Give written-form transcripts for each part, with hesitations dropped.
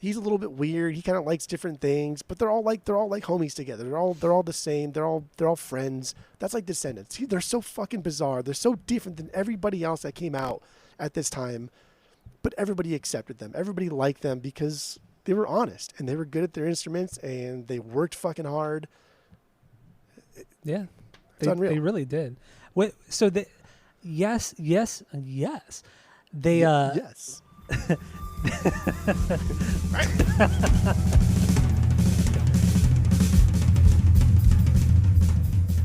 he's a little bit weird. He kind of likes different things, but they're all like homies together. They're all the same. They're all friends. That's like Descendents. They're so fucking bizarre. They're so different than everybody else that came out at this time, but everybody accepted them. Everybody liked them because they were honest and they were good at their instruments and they worked fucking hard. Yeah, it's unreal. They really did. Wait, so yes. They yes.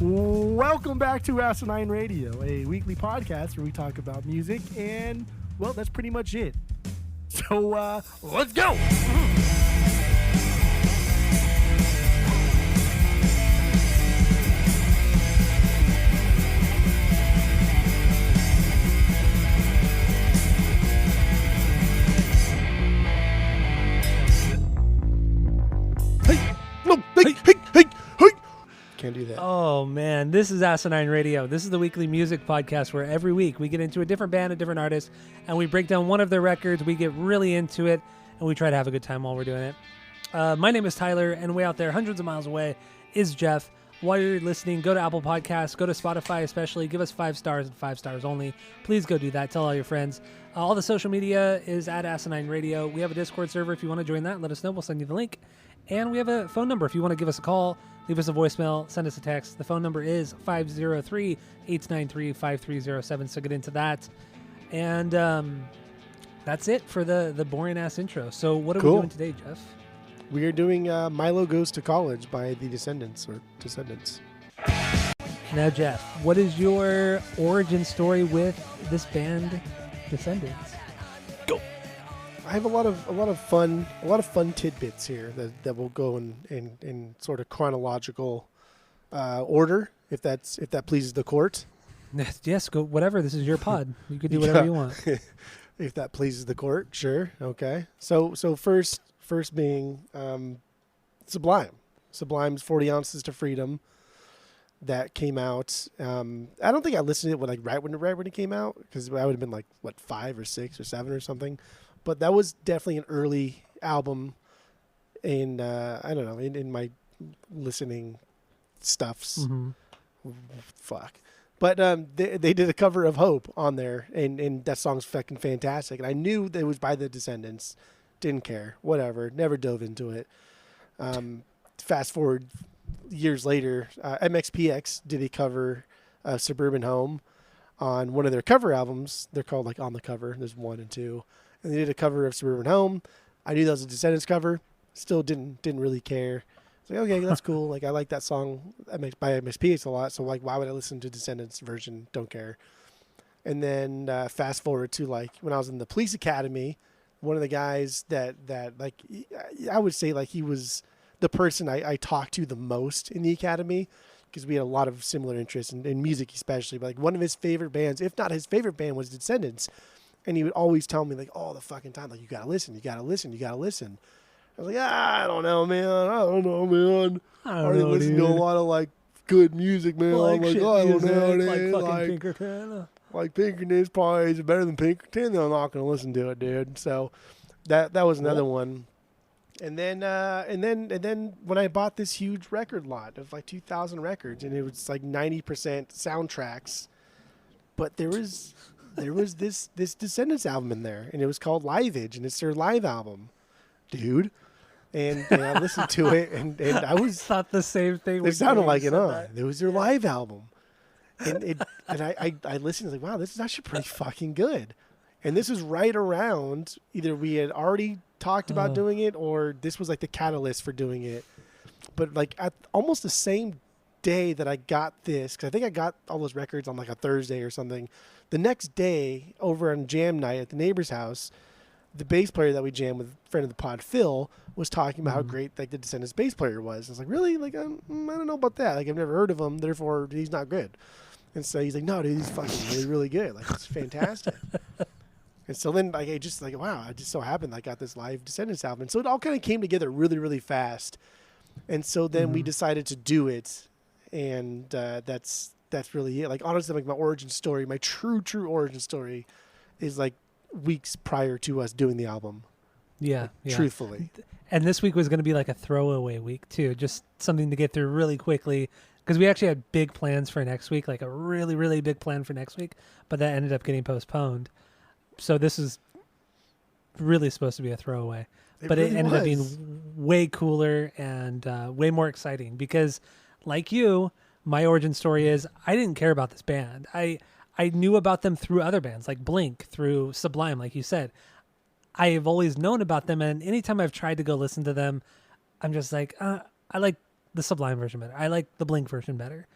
Welcome back to Asinine Radio, a weekly podcast where we talk about music, and, well, that's pretty much it. So, let's go! Hey. Can't do that. Oh, man. This is Asinine Radio. This is the weekly music podcast where every week we get into a different band, a different artist, and we break down one of their records. We get really into it, and we try to have a good time while we're doing it. My name is Tyler, and way out there, hundreds of miles away, is Jeff. While you're listening, go to Apple Podcasts, go to Spotify especially. Give us 5 stars and 5 stars only. Please go do that. Tell all your friends. All the social media is at Asinine Radio. We have a Discord server. If you want to join that, let us know. We'll send you the link. And we have a phone number. If you want to give us a call, leave us a voicemail, send us a text. The phone number is 503-893-5307. So get into that. And that's it for the boring-ass intro. So what are we doing today, Jeff? We are doing Milo Goes to College by the Descendents. Now, Jeff, what is your origin story with this band, Descendents? Go. I have a lot of fun tidbits here that will go in sort of chronological order, if that pleases the court. Yes, go whatever. This is your pod. You can do whatever you want. If that pleases the court, sure, okay. So first being Sublime. Sublime's 40 Ounces to Freedom. That came out. I don't think I listened to it right when it came out, because I would have been 5 or 6 or 7 or something. But that was definitely an early album in I don't know, in my listening stuffs. Mm-hmm. Fuck. But they did a cover of Hope on there, and that song's fucking fantastic. And I knew that it was by the Descendents. Didn't care. Whatever. Never dove into it. Fast forward years later, MXPX did a cover of Suburban Home on one of their cover albums. They're called On the Cover. There's 1 and 2. And they did a cover of Suburban Home. I knew that was a Descendents cover. Still didn't really care. It's like, okay, that's cool. I like that song by MXPX a lot. So why would I listen to Descendents version? Don't care. And then fast forward to when I was in the police academy, one of the guys that I would say he was the person I talked to the most in the academy, because we had a lot of similar interests in music, especially. But one of his favorite bands, if not his favorite band, was Descendents. And he would always tell me all the fucking time, you gotta listen, you gotta listen, you gotta listen. I was like, I don't know, man. I already listen to a lot of good music, man. Like I'm shit I don't music, know, like dude. fucking Pinkerton. Pinkerton's probably is better than Pinkerton. Then I'm not gonna listen to it, dude. So that was another one. And then when I bought this huge record lot of 2,000 records, and it was 90% soundtracks, but there was this Descendants album in there, and it was called Liveage, and it's their live album, dude. And I listened to it, and I thought the same thing. It sounded like it, huh? It was their live album, and I listened, wow, this is actually pretty fucking good. And this is right around either we had already talked about doing it, or this was the catalyst for doing it. But at almost the same day that I got this, because I think I got all those records on a Thursday or something. The next day, over on jam night at the neighbor's house, the bass player that we jammed with, a friend of the pod, Phil, was talking about how great the Descendants bass player was. I was like, really? I don't know about that. I've never heard of him, therefore he's not good. And so he's like, no, dude, he's fucking really, really good. It's fantastic. And so then it just wow, I just so happened I got this live Descendants album. And so it all kind of came together really, really fast. And so then we decided to do it. And that's really it. Honestly, my origin story, my true origin story is weeks prior to us doing the album. Yeah, yeah. Truthfully. And this week was going to be like a throwaway week too, just something to get through really quickly because we actually had big plans for next week, like a really, really big plan for next week, but that ended up getting postponed. So this is really supposed to be a throwaway, but really it ended up was. being way cooler and way more exciting because, like you, my origin story is I didn't care about this band. I knew about them through other bands like Blink, through Sublime, like you said. I have always known about them, and anytime I've tried to go listen to them, I'm just like, I like the Sublime version better. I like the Blink version better.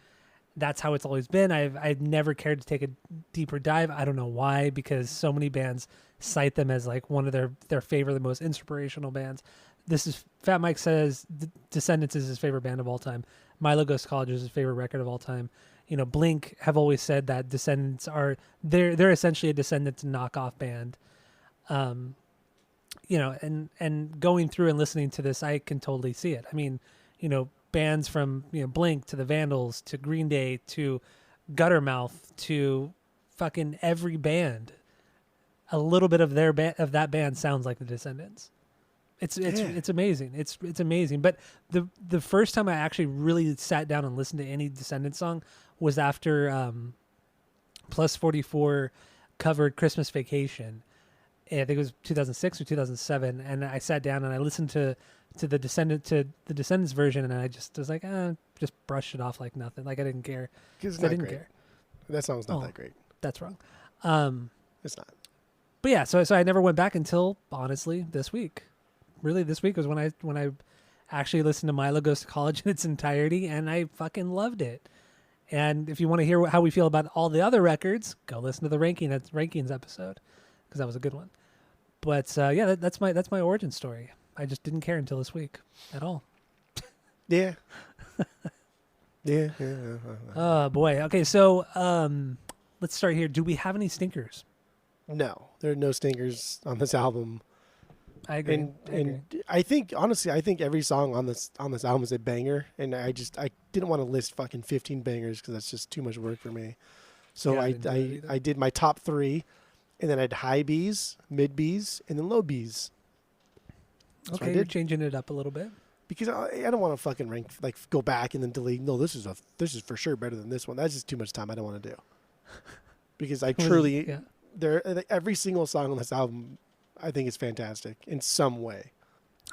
That's how it's always been. I've never cared to take a deeper dive. I don't know why, because so many bands cite them as like one of their favorite, the most inspirational bands. This is Fat Mike says Descendents is his favorite band of all time. Milo Goes to College is his favorite record of all time. You know, Blink have always said that Descendents are they're essentially a Descendents knockoff band. You know, and going through and listening to this, I can totally see it. I mean, you know, bands from, you know, Blink to the Vandals to Green Day to Guttermouth to fucking every band, a little bit of that band sounds like the Descendents. It's amazing. It's amazing. But the first time I actually really sat down and listened to any Descendents song was after Plus 44 covered Christmas Vacation. I think it was 2006 or 2007, and I sat down and I listened to the Descendants version, and I just was like, just brushed it off like nothing, like I didn't care. Because I didn't care. That song's not that great. That's wrong. It's not. But yeah, so I never went back until honestly this week. Really, this week was when I actually listened to Milo Goes to College in its entirety, and I fucking loved it. And if you want to hear how we feel about all the other records, go listen to the rankings episode because that was a good one. But yeah, that's my origin story. I just didn't care until this week at all. Yeah. Yeah. Oh boy. Okay, so let's start here. Do we have any stinkers? No, there are no stinkers on this album. I agree. And I think honestly, every song on this album is a banger, and I didn't want to list fucking 15 bangers because that's just too much work for me. So Yeah, I did my top 3, and then I had high B's, mid B's, and then low B's. That's what I Okay, you're did. changing it up a little bit. Because I don't want to fucking rank, like go back and then delete. No, this is for sure better than this one. That's just too much time. I don't want to do. Because I truly, Yeah. every single song on this album, I think is fantastic in some way.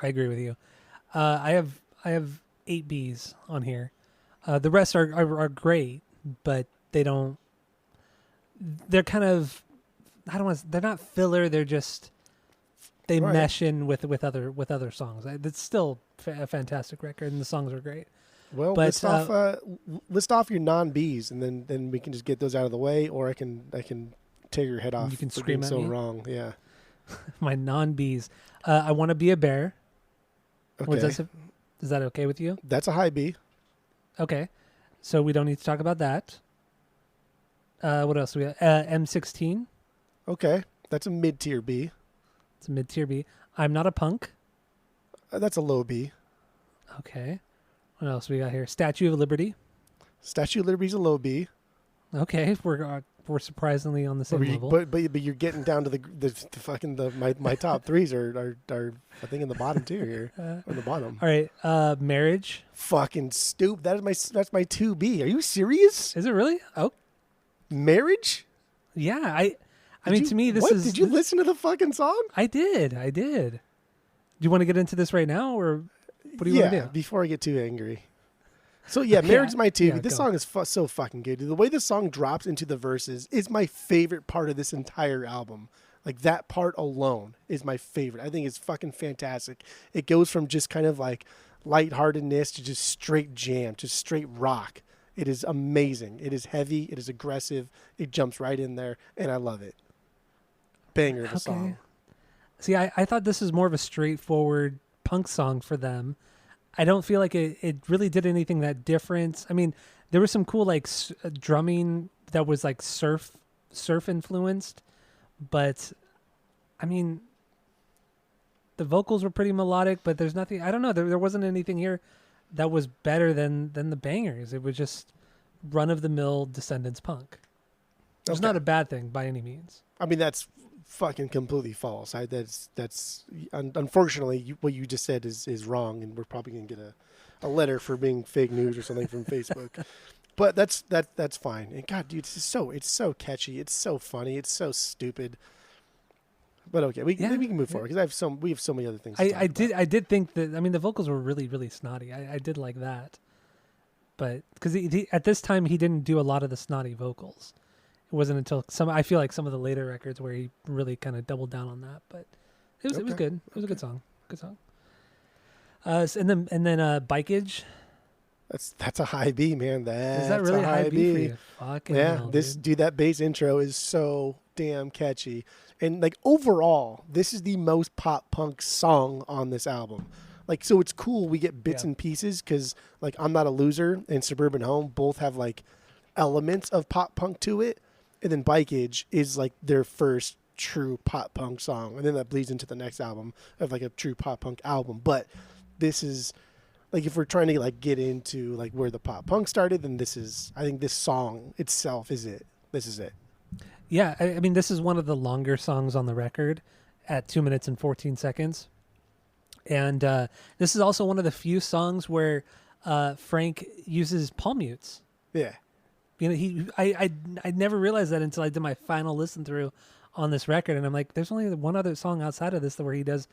I agree with you. I have 8 B's on here. The rest are great, but they're kind of, they're not filler. They're just, they Right. mesh in with other songs. It's still a fantastic record, and the songs are great. Well, But, list off your non B's, and then we can just get those out of the way, or I can tear your head off. You can for scream being at so me? wrong. Yeah. My non-B's. I Want to Be a Bear. Okay. Is that okay with you? That's a high B. Okay. So we don't need to talk about that. What else do we have? M16. Okay. That's a mid tier B. It's a mid-tier B. I'm Not a Punk. That's a low B. Okay. What else we got here? Statue of Liberty. Statue of Liberty's a low B. Okay, we're surprisingly on the same level. But you're getting down to my top 3s are I think in the bottom tier here. On the bottom. All right, Marriage. Fucking stupid. That's my 2B. Are you serious? Is it really? Oh, Marriage? yeah. I mean, to me, this what? is. Did you listen to the fucking song? I did. Do you want to get into this right now, or what do you want to do? Before I get too angry. So yeah, Marriage is my 2. Yeah, This go. song is so fucking good. The way the song drops into the verses is my favorite part of this entire album. Like that part alone is my favorite. I think it's fucking fantastic. It goes from just kind of like lightheartedness to just straight jam, just straight rock. It is amazing. It is heavy. It is aggressive. It jumps right in there, and I love it. Banger of a song. See, I thought this is more of a straightforward punk song for them. I don't feel like it really did anything that different. I mean, there was some cool like drumming that was like surf influenced, but I mean, the vocals were pretty melodic. But there's nothing. I don't know. There wasn't anything here that was better than the bangers. It was just run of the mill Descendants punk. It's not a bad thing by any means. I mean, that's fucking completely false. Unfortunately what you just said is wrong, and we're probably gonna get a letter for being fake news or something from Facebook. But that's fine. And God, dude, it's so catchy. It's so funny. It's so stupid. But okay, we can move forward because we have so many other things. I did think that. I mean, the vocals were really really snotty. I did like that, but because he at this time he didn't do a lot of the snotty vocals. It wasn't until I feel like some of the later records where he really kind of doubled down on that. But it was good. It was a good song. Good song. And then Bikeage. That's a high B, man. Is that really a high B for you? Fucking hell, dude, that bass intro is so damn catchy. And like overall, this is the most pop punk song on this album. Like, so it's cool we get bits and pieces because like I'm Not a Loser and Suburban Home both have like elements of pop punk to it. And then Bikeage is like their first true pop punk song. And then that bleeds into the next album of like a true pop punk album. But this is like, if we're trying to like get into like where the pop punk started, then I think this song itself is it. This is it. Yeah. I mean, this is one of the longer songs on the record at 2 minutes and 14 seconds. And this is also one of the few songs where Frank uses palm mutes. Yeah. You know, I never realized that until I did my final listen through on this record, and I'm like, there's only one other song outside of this where he does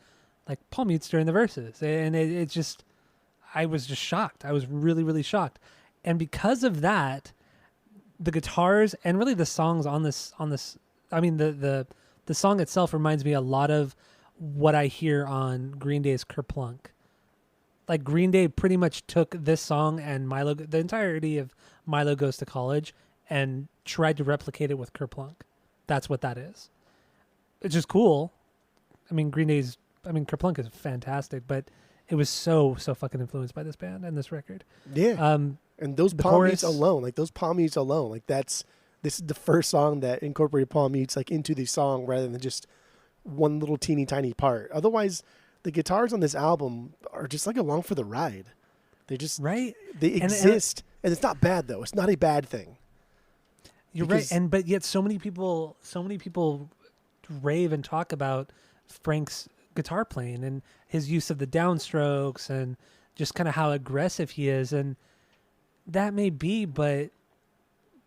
like palm mutes during the verses, and it just, I was just shocked. I was really really shocked, and because of that, the guitars and really the songs on this, I mean the song itself reminds me a lot of what I hear on Green Day's Kerplunk. Like Green Day pretty much took this song and the entirety of Milo Goes to College and tried to replicate it with Kerplunk. That's what that is. It's just cool. I mean, Kerplunk is fantastic, but it was so fucking influenced by this band and this record. Yeah. And those palm mutes alone, like this is the first song that incorporated palm mutes like into the song rather than just one little teeny tiny part. Otherwise, the guitars on this album are just like along for the ride. They just they exist, and it's not bad though. It's not a bad thing. You're right, but yet so many people rave and talk about Frank's guitar playing and his use of the downstrokes and just kind of how aggressive he is, and that may be, but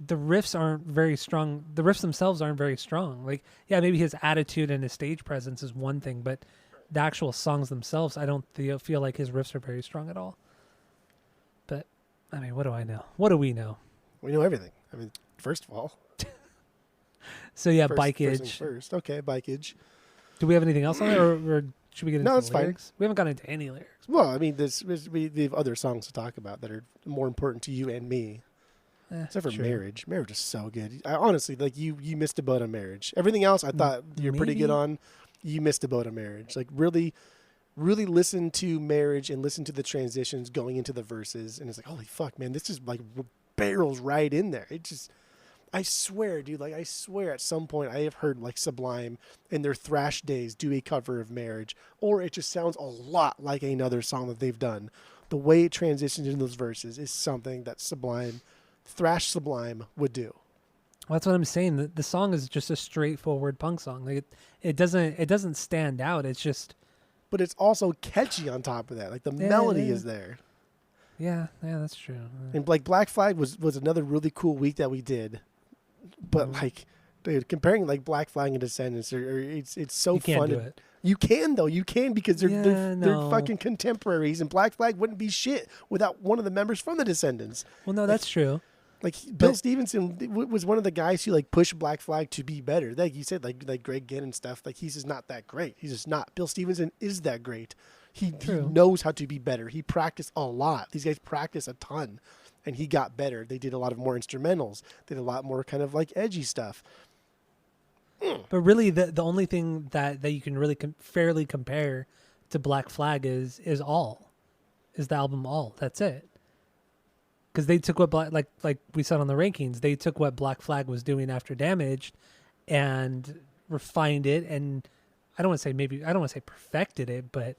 the riffs aren't very strong. The riffs themselves aren't very strong. Like, yeah, maybe his attitude and his stage presence is one thing, but the actual songs themselves, I don't feel like his riffs are very strong at all. But, I mean, what do I know? What do we know? We know everything. I mean, first of all. So, yeah, Bikeage. First. Okay, Bikeage. Do we have anything else on it, or should we get into the lyrics? Fine. We haven't gotten into any lyrics. Well, I mean, we have other songs to talk about that are more important to you and me. Except for Marriage. Marriage is so good. I honestly, like, you missed a boat on Marriage. Everything else I thought you're pretty good on. You missed a boat on Marriage. Like, really, really listen to Marriage and listen to the transitions going into the verses. And it's like, holy fuck, man, this is like barrels right in there. It just, I swear, dude, like, I swear at some point I have heard like Sublime in their thrash days do a cover of Marriage. Or it just sounds a lot like another song that they've done. The way it transitions into those verses is something that thrash Sublime would do. Well, that's what I'm saying. The song is just a straightforward punk song. Like it doesn't stand out. It's just, but it's also catchy on top of that. Like the melody is there. Yeah, that's true. And like Black Flag was another really cool week that we did. But like, dude, comparing like Black Flag and Descendents, it's so you can't fun. Do it. You can though. You can because they're fucking contemporaries, and Black Flag wouldn't be shit without one of the members from the Descendents. Well, no, that's true. Like Bill Stevenson was one of the guys who like pushed Black Flag to be better. Like you said, like Greg Ginn and stuff. Like he's just not that great. He's just not. Bill Stevenson is that great. He knows how to be better. He practiced a lot. These guys practice a ton, and he got better. They did a lot of more instrumentals. They did a lot more kind of like edgy stuff. But really, the only thing that you can really fairly compare to Black Flag is the album All. That's it. Because they took what like we said on the rankings, they took what Black Flag was doing after Damaged, and refined it. And I don't want to say perfected it, but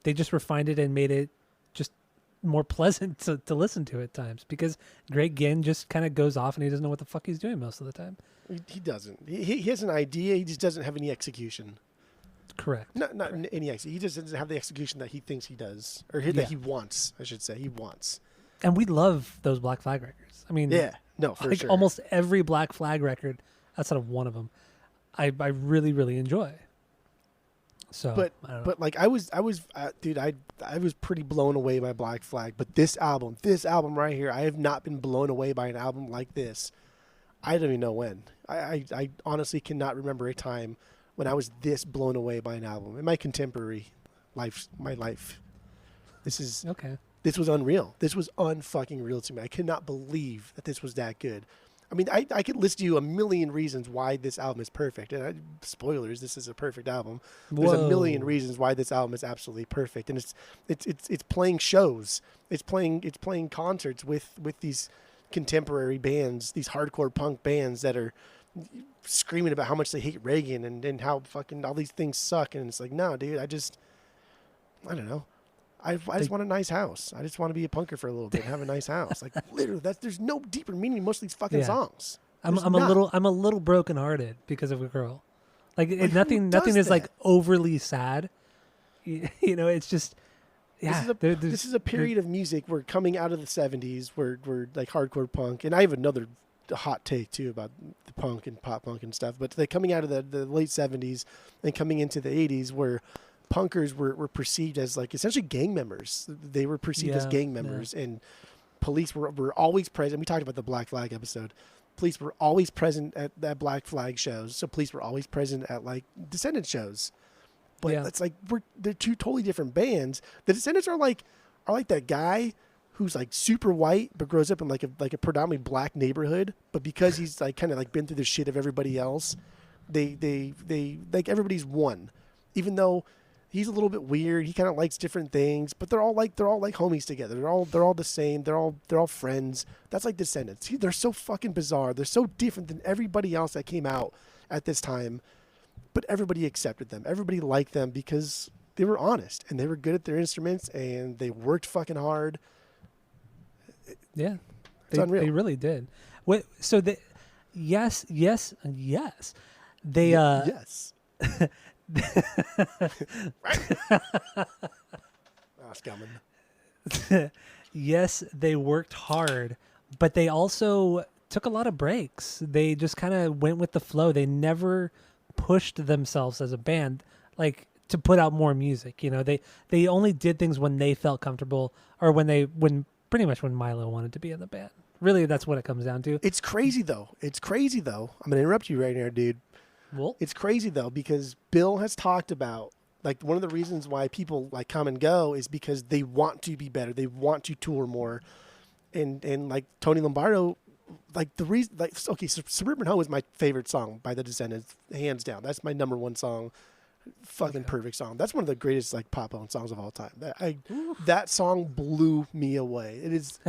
they just refined it and made it just more pleasant to listen to at times because Greg Ginn just kind of goes off and he doesn't know what the fuck he's doing most of the time. He doesn't. He has an idea. He just doesn't have any execution. Correct. Not Correct. any execution. He just doesn't have the execution that he thinks he does, or that he wants. I should say he wants. And we love those Black Flag records. I mean, Yeah, no, for like sure. almost every Black Flag record, outside of one of them, I really really enjoy. So, I don't know. But like I was, dude, I was pretty blown away by Black Flag. But this album right here, I have not been blown away by an album like this. I don't even know when. I honestly cannot remember a time when I was this blown away by an album in my contemporary life. This is Okay. This was unreal. This was unfucking real to me. I cannot believe that this was that good. I mean, I could list you a million reasons why this album is perfect. And spoilers, this is a perfect album. There's a million reasons why this album is absolutely perfect. And it's playing shows. It's playing concerts with these contemporary bands, these hardcore punk bands that are screaming about how much they hate Reagan and how fucking all these things suck. And it's like, no, dude, I don't know. I just want a nice house. I just want to be a punker for a little bit and have a nice house. Like literally, there's no deeper meaning in most of these fucking songs. I'm a little brokenhearted because of a girl. Like nothing is like overly sad. You know, it's just This is a period of music. We're coming out of the 70s. We're like hardcore punk, and I have another hot take too about the punk and pop punk and stuff. But they're coming out of the late 70s and coming into the 80s where punkers were perceived as like essentially gang members. They were perceived as gang members, and police were always present. We talked about the Black Flag episode. Police were always present at Black Flag shows. So police were always present at like Descendents shows. But it's like they're two totally different bands. The Descendents are like that guy who's like super white but grows up in like a predominantly black neighborhood. But because he's like kind of like been through the shit of everybody else, they like everybody's one. Even though he's a little bit weird, he kind of likes different things, but they're all like homies together. They're all the same. They're all friends. That's like Descendants. They're so fucking bizarre. They're so different than everybody else that came out at this time. But everybody accepted them. Everybody liked them because they were honest and they were good at their instruments and they worked fucking hard. Yeah, it's unreal. They really did. So yes. They yes. Yes, they worked hard, but they also took a lot of breaks. They just kind of went with the flow. They never pushed themselves as a band like to put out more music. You know, they only did things when they felt comfortable or when pretty much when Milo wanted to be in the band. Really, that's what it comes down to. It's crazy though. I'm gonna interrupt you right now, dude. Well, it's crazy though because Bill has talked about like one of the reasons why people like come and go is because they want to be better. They want to tour more, and like Tony Lombardo, like the reason like okay, Suburban Home is my favorite song by the Descendents, hands down. That's my number one song. Fucking perfect song. That's one of the greatest like pop punk songs of all time. That song blew me away. It is.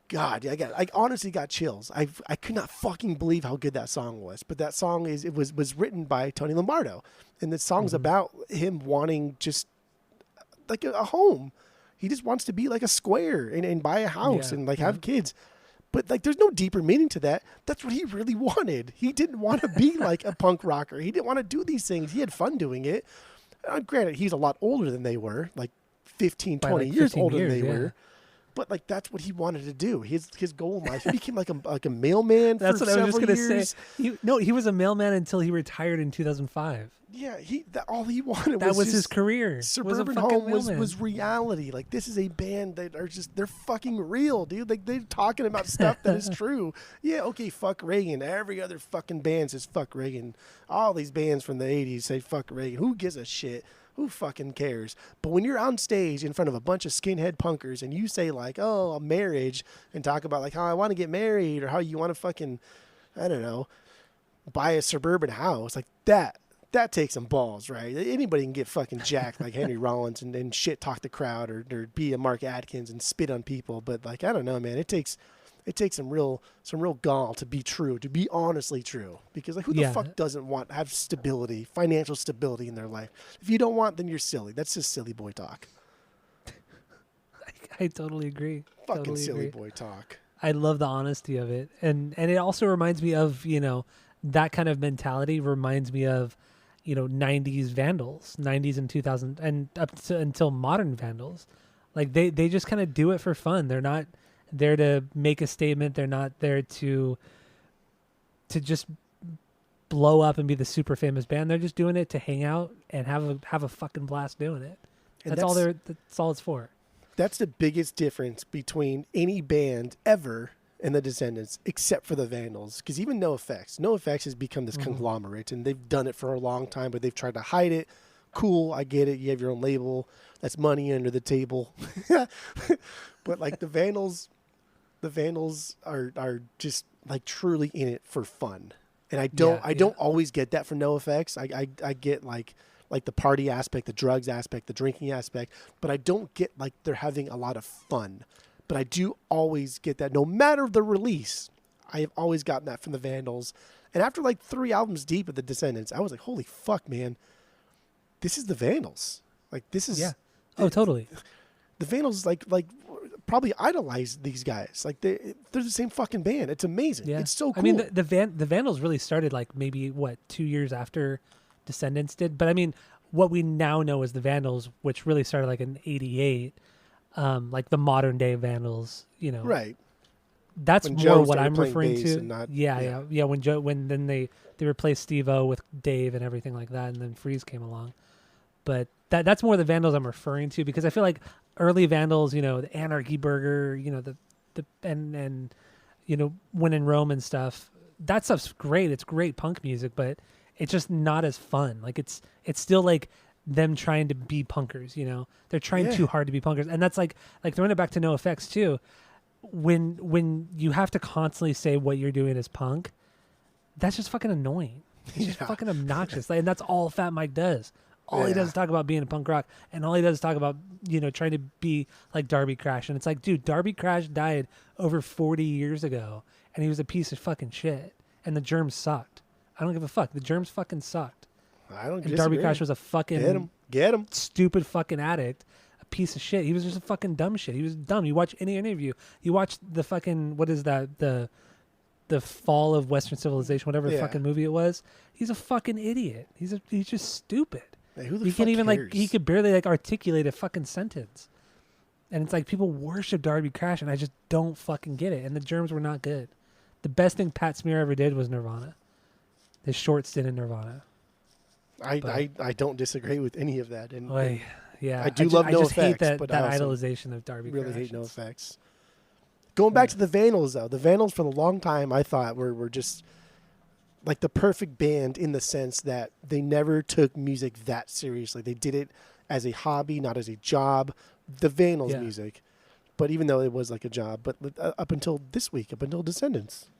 God, I honestly got chills. I could not fucking believe how good that song was. But that song was written by Tony Lombardo, and the song's about him wanting just like a home. He just wants to be like a square and buy a house and like have kids. But like, there's no deeper meaning to that. That's what he really wanted. He didn't want to be like a punk rocker. He didn't want to do these things. He had fun doing it. Granted, he's a lot older than they were, like 15, 20 years older than they were. But like that's what he wanted to do. His goal in life. He became like a mailman. That's for what I was just several gonna years. say. He was a mailman until he retired in 2005. Yeah, all he wanted that was just his career. Suburban Home was reality. Like this is a band that are just they're fucking real, dude. Like they're talking about stuff that is true. Yeah, okay, fuck Reagan. Every other fucking band says fuck Reagan. All these bands from the 80s say fuck Reagan. Who gives a shit? Who fucking cares? But when you're on stage in front of a bunch of skinhead punkers and you say like, oh, a marriage, and talk about like how I want to get married or how you want to fucking, I don't know, buy a suburban house, like that takes some balls, right? Anybody can get fucking jacked like Henry Rollins and shit talk the crowd or be a Mark Atkins and spit on people. But like, I don't know, man, it takes some real gall to be true, to be honestly true. Because like, who the fuck doesn't want have stability, financial stability in their life? If you don't want, then you're silly. That's just silly boy talk. I totally agree. Fucking Totally silly agree. boy talk. I love the honesty of it, and it also reminds me of that kind of mentality reminds me of 90s Vandals, 90s and 2000 and up to until modern Vandals. Like they just kind of do it for fun. They're not there to make a statement. They're not there to just blow up and be the super famous band. They're just doing it to hang out and have a fucking blast doing it. And That's all it's for. That's the biggest difference between any band ever and the Descendents, except for the Vandals. Because even NoFX has become this conglomerate, and they've done it for a long time, but they've tried to hide it. Cool, I get it. You have your own label. That's money under the table. But like the Vandals are just like truly in it for fun. And I don't always get that from NoFX. I get like the party aspect, the drugs aspect, the drinking aspect, but I don't get like they're having a lot of fun. But I do always get that no matter the release. I have always gotten that from the Vandals. And after like 3 albums deep of the Descendents, I was like, holy fuck, man. This is the Vandals. Like this is Oh, totally. The Vandals like probably idolize these guys. Like they're the same fucking band. It's amazing. Yeah. It's so cool. I mean, the Vandals really started like maybe 2 years after Descendants did. But I mean, what we now know as the Vandals, which really started like in '88, like the modern day Vandals. Right. That's When more Joe what started I'm playing referring bass to. and not- Yeah. When then they replaced Steve-O with Dave and everything like that, and then Freeze came along. But that's more the Vandals I'm referring to, because I feel like early Vandals, the Anarchy Burger, and When in Rome and stuff. That stuff's great. It's great punk music, but it's just not as fun. Like it's still like them trying to be punkers. They're trying too hard to be punkers, and that's like throwing it back to NoFX too. When you have to constantly say what you're doing is punk, that's just fucking annoying. It's just fucking obnoxious. And that's all Fat Mike does. All he does is talk about being a punk rock, and all he does is talk about, trying to be like Darby Crash. And it's like, dude, Darby Crash died over 40 years ago, and he was a piece of fucking shit. And the Germs sucked. I don't give a fuck. The Germs fucking sucked. I don't And disagree. Darby Crash was a fucking Get him. stupid fucking addict, a piece of shit. He was just a fucking dumb shit. He was dumb. You watch any interview. You watch the fucking, what is that? The Fall of Western Civilization, whatever the fucking movie it was. He's a fucking idiot. He's just stupid. Hey, who the He fuck can't even cares? he could barely articulate a fucking sentence. And it's like people worship Darby Crash, and I just don't fucking get it. And the Germs were not good. The best thing Pat Smear ever did was Nirvana. His short stint in Nirvana. I don't disagree with any of that. And Yeah, I do love I just hate NoFX, but I that also idolization of Darby really Crash. hate NoFX. Going back to the Vandals, though, the Vandals for a long time I thought were just like the perfect band in the sense that they never took music that seriously. They did it as a hobby, not as a job. The Vandals music, but even though it was like a job, but up until this week, up until Descendants.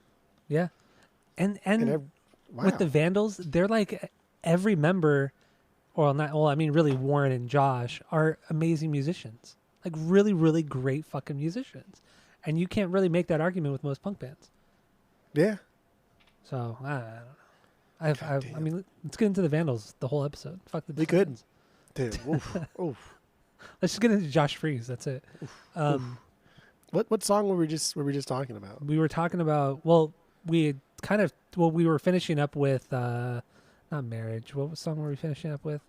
Yeah, and wow. with the Vandals, they're like every member, really Warren and Josh are amazing musicians, like really, really great fucking musicians, and you can't really make that argument with most punk bands. Yeah. So I don't know. I mean, let's get into the Vandals the whole episode. Fuck the. We could. Dude, oof, oof. Let's just get into Josh Freeze. That's it. What song were we just talking about? We were talking about. Well, we were finishing up with not Marriage. What song were we finishing up with?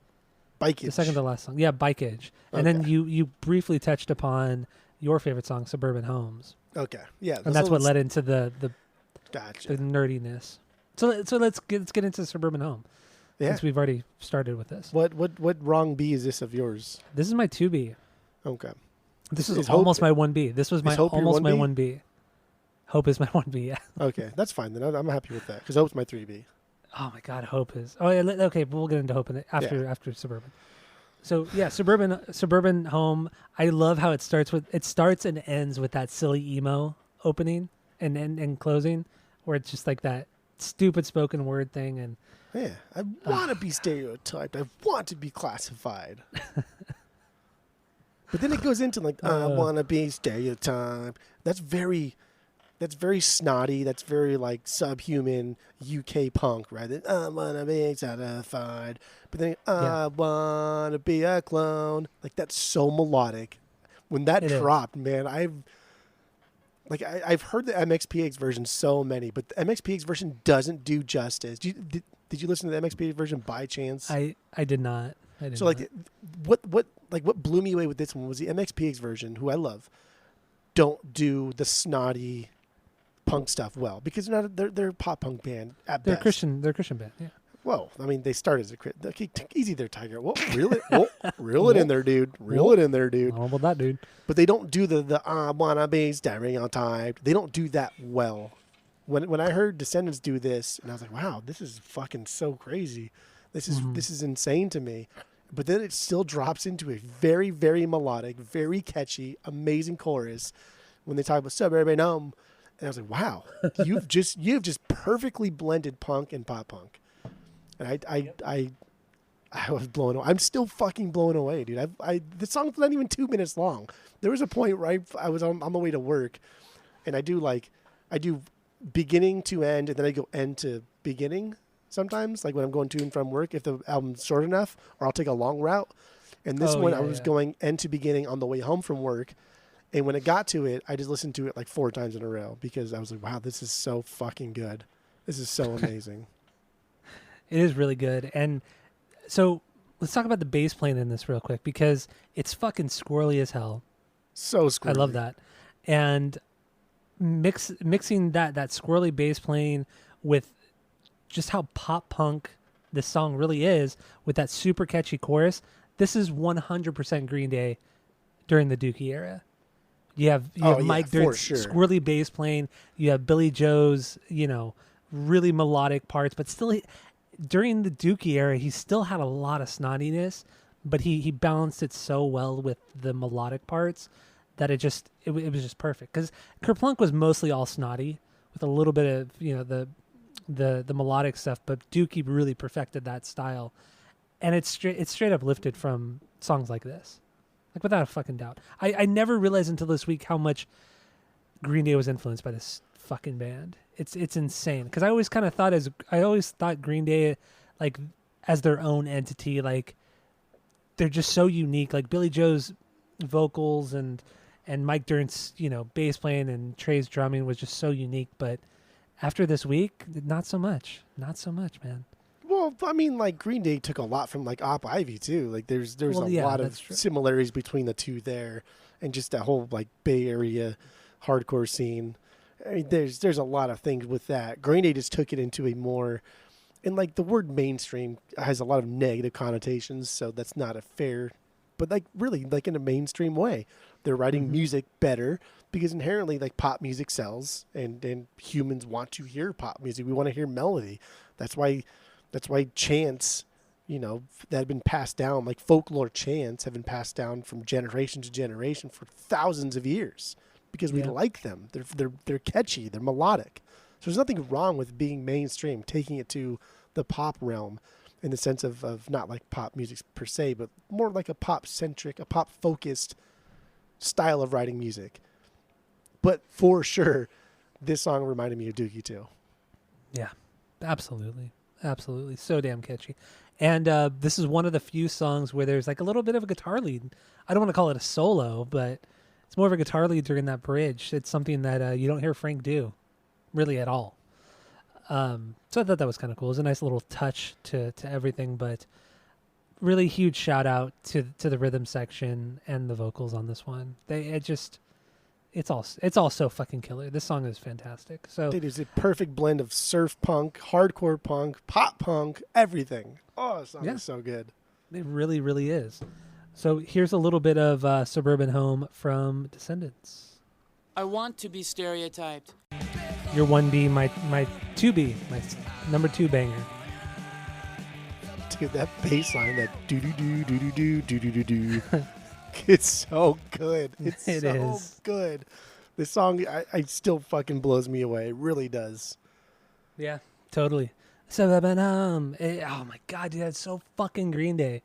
Bikeage. The second to last song. Yeah, Bikeage. And then you briefly touched upon your favorite song, Suburban Homes. Okay. Yeah. And that's what led into the Gotcha. the nerdiness. So let's get into Suburban Home. Yeah. Since we've already started with this. What wrong B is this of yours? This is my 2B. Okay. This is Hope- almost my 1B. This was my Hope your almost my 1B? 1B. Hope is my 1B, yeah. Okay, that's fine then. I'm happy with that because Hope's my 3B. Oh my God, Hope is. Oh yeah, okay, but we'll get into Hope after Suburban. So yeah, Suburban Home. I love how it starts and ends with that silly emo opening and closing, where it's just like that stupid spoken word thing. And Yeah, I want to be stereotyped. I want to be classified. But then it goes into like, I want to be stereotyped. That's very snotty. That's very like subhuman UK punk, right? I want to be satisfied. But then I want to be a clone. Like that's so melodic. When that It is. dropped, man, I've heard the MXPX version so many, but the MXPX version doesn't do justice. Did you listen to the MXPX version by chance? I did not. I did So not. what blew me away with this one was the MXPX version, who I love, don't do the snotty punk stuff well because they're a pop punk band at They're best. Christian. They're a Christian band. Yeah. Well, I mean, they started as a okay, easy there, Tiger. Well, reel it in there, dude. Reel it in there, dude. I don't know about that, dude. But they don't do the I wanna be staring on time. They don't do that well. When I heard Descendents do this, and I was like, wow, this is fucking so crazy. This is insane to me. But then it still drops into a very, very melodic, very catchy, amazing chorus when they talk about suburban home. And I was like, wow, you've just perfectly blended punk and pop punk. And I was blown away. I'm still fucking blown away, dude. The song's not even 2 minutes long. There was a point where I was on the way to work, and I do beginning to end, and then I go end to beginning sometimes, like when I'm going to and from work, if the album's short enough, or I'll take a long route. And this one, I was going end to beginning on the way home from work. And when it got to it, I just listened to it like 4 times in a row because I was like, wow, this is so fucking good. This is so amazing. It is really good. And so let's talk about the bass playing in this real quick because it's fucking squirrely as hell. So squirrely. I love that. And mixing that squirrely bass playing with just how pop punk this song really is with that super catchy chorus. This is 100% Green Day during the Dookie era. You have Mike during squirrely bass playing. You have Billy Joe's, really melodic parts, but still during the Dookie era, he still had a lot of snottiness, but he balanced it so well with the melodic parts that it was just perfect. Because Kerplunk was mostly all snotty with a little bit of the melodic stuff, but Dookie really perfected that style, and it's straight up lifted from songs like this, like without a fucking doubt. I never realized until this week how much Green Day was influenced by this fucking band. It's insane because I always thought Green Day like as their own entity, like they're just so unique. Like Billy Joe's vocals and Mike Dirnt's bass playing and Trey's drumming was just so unique, but after this week, not so much, man. Well, I mean, like Green Day took a lot from like Op Ivy too. Like there's a lot of similarities between the two there, and just that whole like Bay Area hardcore scene. I mean, there's a lot of things with that. Green Day just took it into a more, and like the word mainstream has a lot of negative connotations, so that's not a fair, but like really like in a mainstream way. They're writing music better because inherently like pop music sells and humans want to hear pop music. We want to hear melody. That's why chants, that have been passed down, like folklore chants have been passed down from generation to generation for thousands of years because we like them. They're catchy, they're melodic. So there's nothing wrong with being mainstream, taking it to the pop realm in the sense of not like pop music per se, but more like a pop-centric, a pop-focused style of writing music. But for sure, this song reminded me of Dookie too. Yeah, absolutely. So damn catchy. And this is one of the few songs where there's like a little bit of a guitar lead. I don't want to call it a solo, but it's more of a guitar lead during that bridge. It's something that you don't hear Frank do really at all. So I thought that was kind of cool. It was a nice little touch to everything, but really huge shout out to the rhythm section and the vocals on this one. It's all so fucking killer. This song is fantastic. So it is a perfect blend of surf punk, hardcore punk, pop punk, everything. Oh, this song is so good. It really, really is. So here's a little bit of Suburban Home from Descendants. I want to be stereotyped. Your 1B, my 2B, my number 2 banger. Dude, that bass line, that do-do-do. It's so good. It's so good. This song, I still fucking blows me away. It really does. Yeah, totally. So, oh my God, dude, that's so fucking Green Day.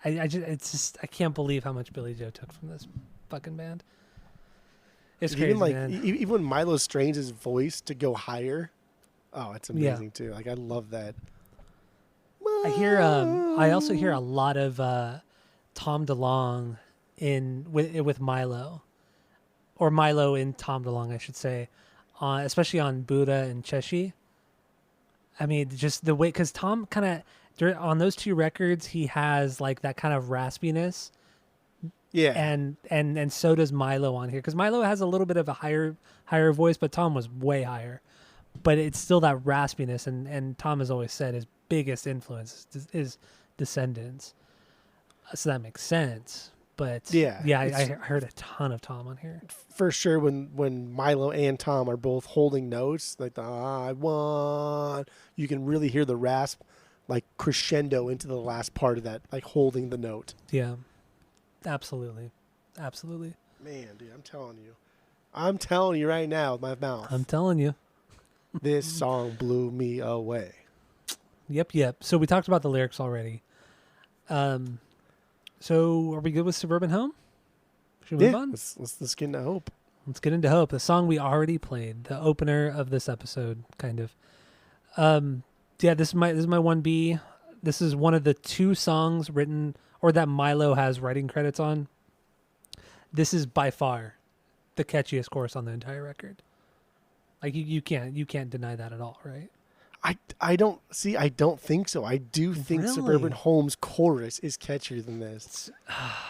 I can't believe how much Billy Joe took from this fucking band. It's crazy, man. Even when Milo strains his voice to go higher, oh, it's amazing too. Like I love that. I also hear a lot of Tom DeLonge with Milo, or Milo and Tom DeLonge, I should say, especially on Buddha and Cheshi. I mean, just the way, because Tom kind of, on those two records, he has like that kind of raspiness. Yeah. And so does Milo on here, because Milo has a little bit of a higher voice, but Tom was way higher. But it's still that raspiness, and Tom has always said his biggest influence is Descendents. So that makes sense. But I heard a ton of Tom on here. For sure, when Milo and Tom are both holding notes, like the I want, you can really hear the rasp like crescendo into the last part of that, like holding the note. Yeah, absolutely. Man, dude, I'm telling you right now with my mouth. I'm telling you. This song blew me away. Yep. So we talked about the lyrics already. So are we good with Suburban Home? Should we move on? Let's get into Hope. Let's get into Hope, the song we already played, the opener of this episode, kind of. This is my 1B. This is one of the 2 songs written, or that Milo has writing credits on. This is by far the catchiest chorus on the entire record. Like you can't deny that at all, right? I don't think so. I do think Really? Suburban Home's chorus is catchier than this.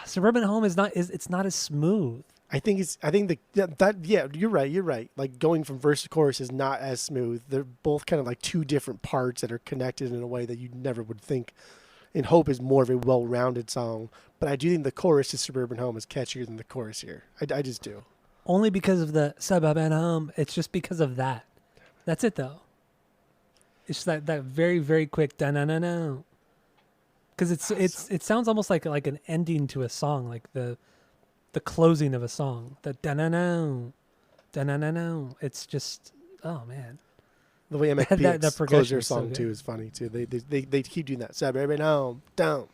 Suburban Home is not as smooth. You're right. Like going from verse to chorus is not as smooth. They're both kind of like 2 different parts that are connected in a way that you never would think. And Hope is more of a well-rounded song, but I do think the chorus to Suburban Home is catchier than the chorus here. I just do. Only because of the Suburban Home. It's just because of that. That's it though. It's that very, very quick da-na-na-na. Because it sounds almost like an ending to a song, like the closing of a song. The da-na-na, da-na-na-na. It's just, oh man. The way MXPX that close their is so song good. too is funny too. They keep doing that. Suburban Home, don't.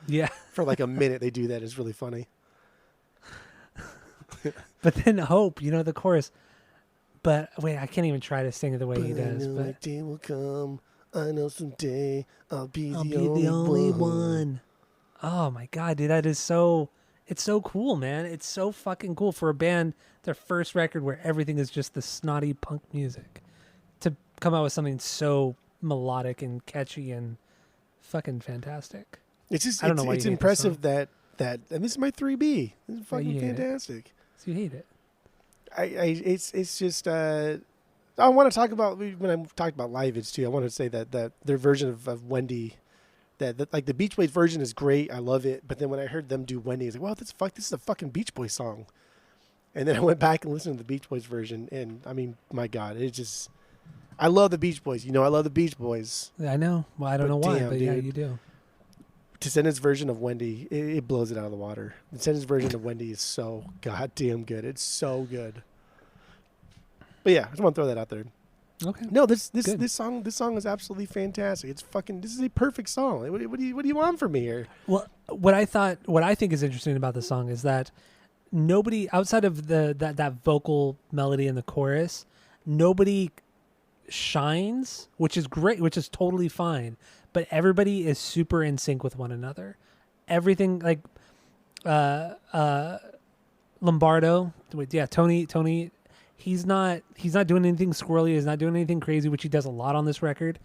Yeah. For like a minute they do that. It's really funny. But then Hope, the chorus. But wait, I can't even try to sing it the way he does. I know But a day will come. I know someday I'll be I'll the be the only one. one. Oh my god, dude, that is so. It's so cool, man. It's so fucking cool for a band, their first record where everything is just the snotty punk music, to come out with something so melodic and catchy and fucking fantastic. It's just I don't know why it's you hate this impressive that and this is my 3B. This is fucking you hate it. fantastic. So you hate it. It's just I want to talk about when I'm talking about Live It's too. I want to say that their version of Wendy, that like the Beach Boys version is great. I love it. But then when I heard them do Wendy, I was like, wow, this is a fucking Beach Boys song. And then I went back and listened to the Beach Boys version, and I mean, my God, I love the Beach Boys. I love the Beach Boys. I know. Well, I don't know why, but yeah, you do. Descendents' version of Wendy, it blows it out of the water. Descendents' version of Wendy is so goddamn good. It's so good. But yeah, I just want to throw that out there. Okay. No, this song is absolutely fantastic. This is a perfect song. What do you want from me here? Well, what I think is interesting about the song is that nobody outside of that vocal melody in the chorus, nobody shines, which is great, which is totally fine. But everybody is super in sync with one another. Everything like Lombardo, Tony. He's not doing anything squirrely. He's not doing anything crazy, which he does a lot on this record.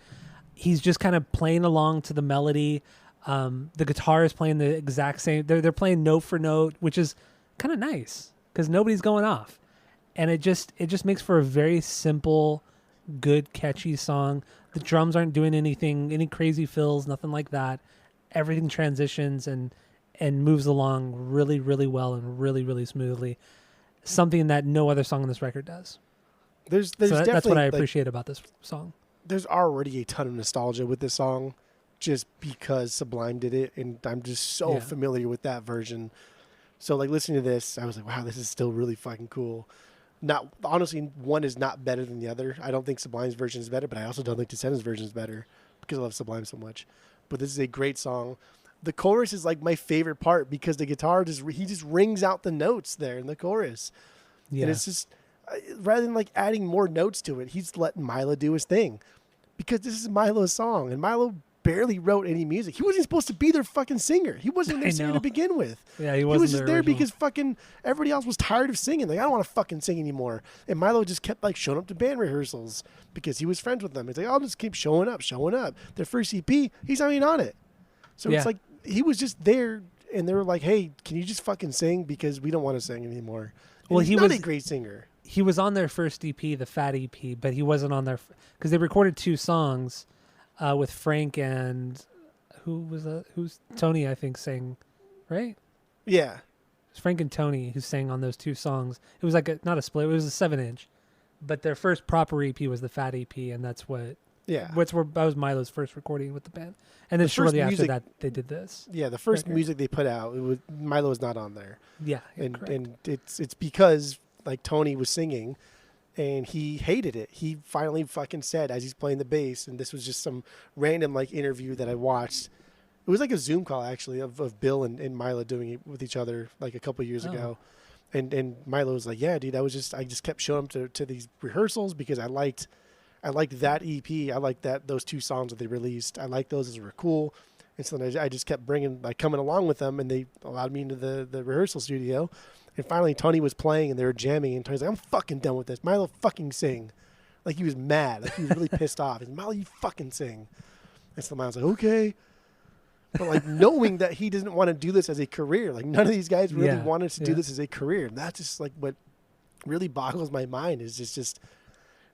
He's just kind of playing along to the melody. The guitar is playing the exact same. They're playing note for note, which is kind of nice because nobody's going off, and it just makes for a very simple, good, catchy song. The drums aren't doing any crazy fills, nothing like that. Everything transitions and moves along really, really well and really, really smoothly. Something that no other song on this record does. There's so definitely, that's what I appreciate about this song. There's already a ton of nostalgia with this song, just because Sublime did it, and I'm just so familiar with that version. So like listening to this, I was like, wow, this is still really fucking cool. Not honestly, one is not better than the other. I don't think Sublime's version is better, but I also don't think Descendants' version is better because I love Sublime so much. But this is a great song. The chorus is like my favorite part because the guitar just rings out the notes there in the chorus. Yeah. And it's just rather than like adding more notes to it, he's letting Milo do his thing because this is Milo's song, and Milo barely wrote any music. He wasn't supposed to be their fucking singer. He wasn't their singer to begin with. Yeah, he was just there because fucking everybody else was tired of singing. Like, I don't want to fucking sing anymore. And Milo just kept like showing up to band rehearsals because he was friends with them. He's like, I'll just keep showing up. Their first EP, he's not even on it. So it's like he was just there, and they were like, hey, can you just fucking sing because we don't want to sing anymore. And Well, he's not a great singer. He was on their first EP, the Fat EP, but he wasn't on their because they recorded 2 songs with Frank and who was that? Who's Tony? I think sang, right? Yeah, It's Frank and Tony who sang on those 2 songs. It was like not a split; it was a 7-inch. But their first proper EP was the Fat EP, and that's what. Yeah, that was Milo's first recording with the band, and then shortly after that they did this. Yeah, the first music they put out, Milo was not on there. Yeah, and it's because like Tony was singing, and he hated it. He finally fucking said as he's playing the bass, and this was just some random like interview that I watched. It was like a Zoom call actually of Bill and Milo doing it with each other like a couple of years ago, and Milo was like, yeah, dude, I just kept showing him to these rehearsals because I liked that EP. I liked those 2 songs that they released. I liked those as they were cool. And so then I just kept coming along with them, and they allowed me into the rehearsal studio. And finally, Tony was playing, and they were jamming, and Tony's like, I'm fucking done with this. Milo, fucking sing. Like, he was mad. Like, he was really pissed off. He's like, Milo, you fucking sing. And so Milo's like, okay. But, like, knowing that he doesn't want to do this as a career. Like, none of these guys really wanted to do this as a career. And that's just, like, what really boggles my mind is just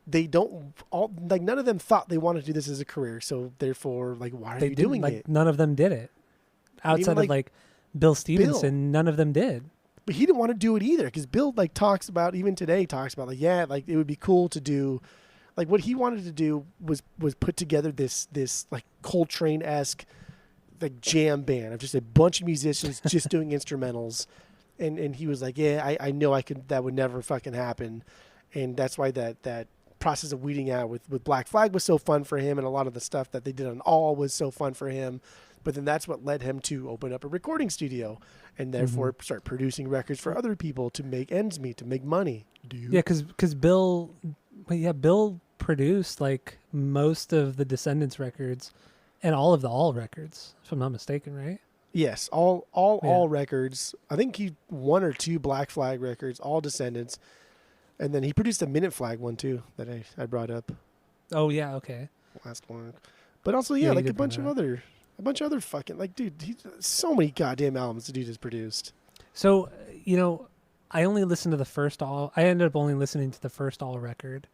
they don't all like none of them thought they wanted to do this as a career. So therefore, like, why are you doing it? None of them did it. Outside of like Bill Stevenson, none of them did. But he didn't want to do it either because Bill like talks about even today like like it would be cool to do like what he wanted to do was put together this like Coltrane-esque like jam band of just a bunch of musicians just doing instrumentals, and he was like, yeah, I know that would never fucking happen, and that's why that process of weeding out with Black Flag was so fun for him, and a lot of the stuff that they did on All was so fun for him. But then that's what led him to open up a recording studio and therefore start producing records for other people to make ends meet, to make money. Yeah, because Bill produced like most of the Descendents records and all of the All records, if I'm not mistaken, right? Yes, all records. I think he 1 or 2 Black Flag records, all Descendents. And then he produced a Minute Flag one too that I brought up. Oh yeah, okay. Last one. But also like a bunch of other fucking like dude, so many goddamn albums the dude has produced. So, I only listened to the first All. I ended up only listening to the first All record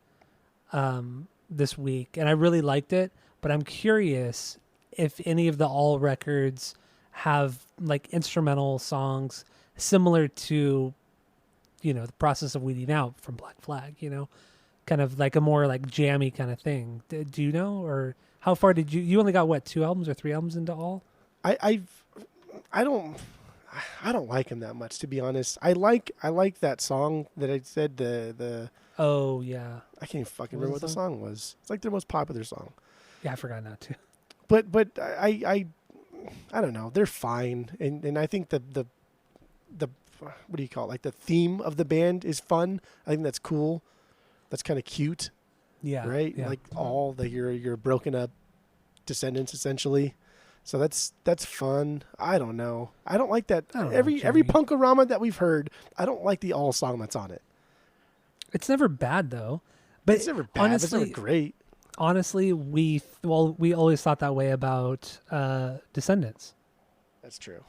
this week, and I really liked it, but I'm curious if any of the All records have like instrumental songs similar to the process of weeding out from Black Flag, kind of like a more like jammy kind of thing. Do you know, or how far did you only got 2 albums or 3 albums into All? I don't like him that much, to be honest. I like that song that I said the oh yeah, I can't even fucking remember what the song was. It's like their most popular song. Yeah, I forgot now too. But I don't know. They're fine, and I think the what do you call it? Like the theme of the band is fun. I think that's cool. That's kind of cute. Yeah. Right. Yeah. Like all the your broken up Descendants essentially. So that's fun. I don't know. I don't like that. Every Punk-O-Rama that we've heard, I don't like the All song that's on it. It's never bad though. But it's never bad. Honestly, it's never great. Honestly, we always thought that way about Descendants. That's true.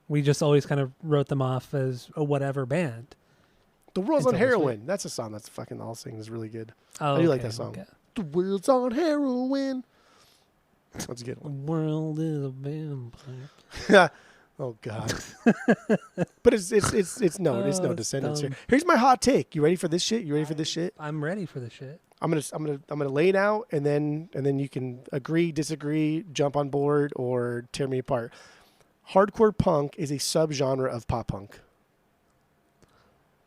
We just always kind of wrote them off as a whatever band. The World's on Heroin. That's a song that's fucking all singing is really good. Oh, I do like that song. Okay. The World's on Heroin. That's a good one. The world is a vampire. Oh God. But it's no Descendants here. Here's my hot take. You ready for this shit? I'm ready for the shit. I'm gonna lay it out, and then you can agree, disagree, jump on board, or tear me apart. Hardcore punk is a subgenre of pop punk.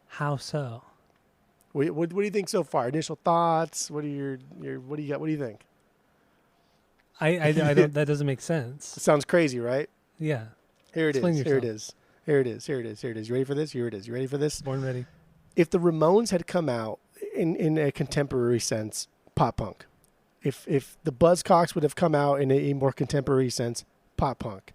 How so? What do you think so far? Initial thoughts? What do you got? What do you think? I don't. That doesn't make sense. It sounds crazy, right? Yeah. Here it Explain is. yourself. Here it is. You ready for this? Here it is. You ready for this? Born ready. If the Ramones had come out in a contemporary sense, pop punk, If the Buzzcocks would have come out in a more contemporary sense, pop punk.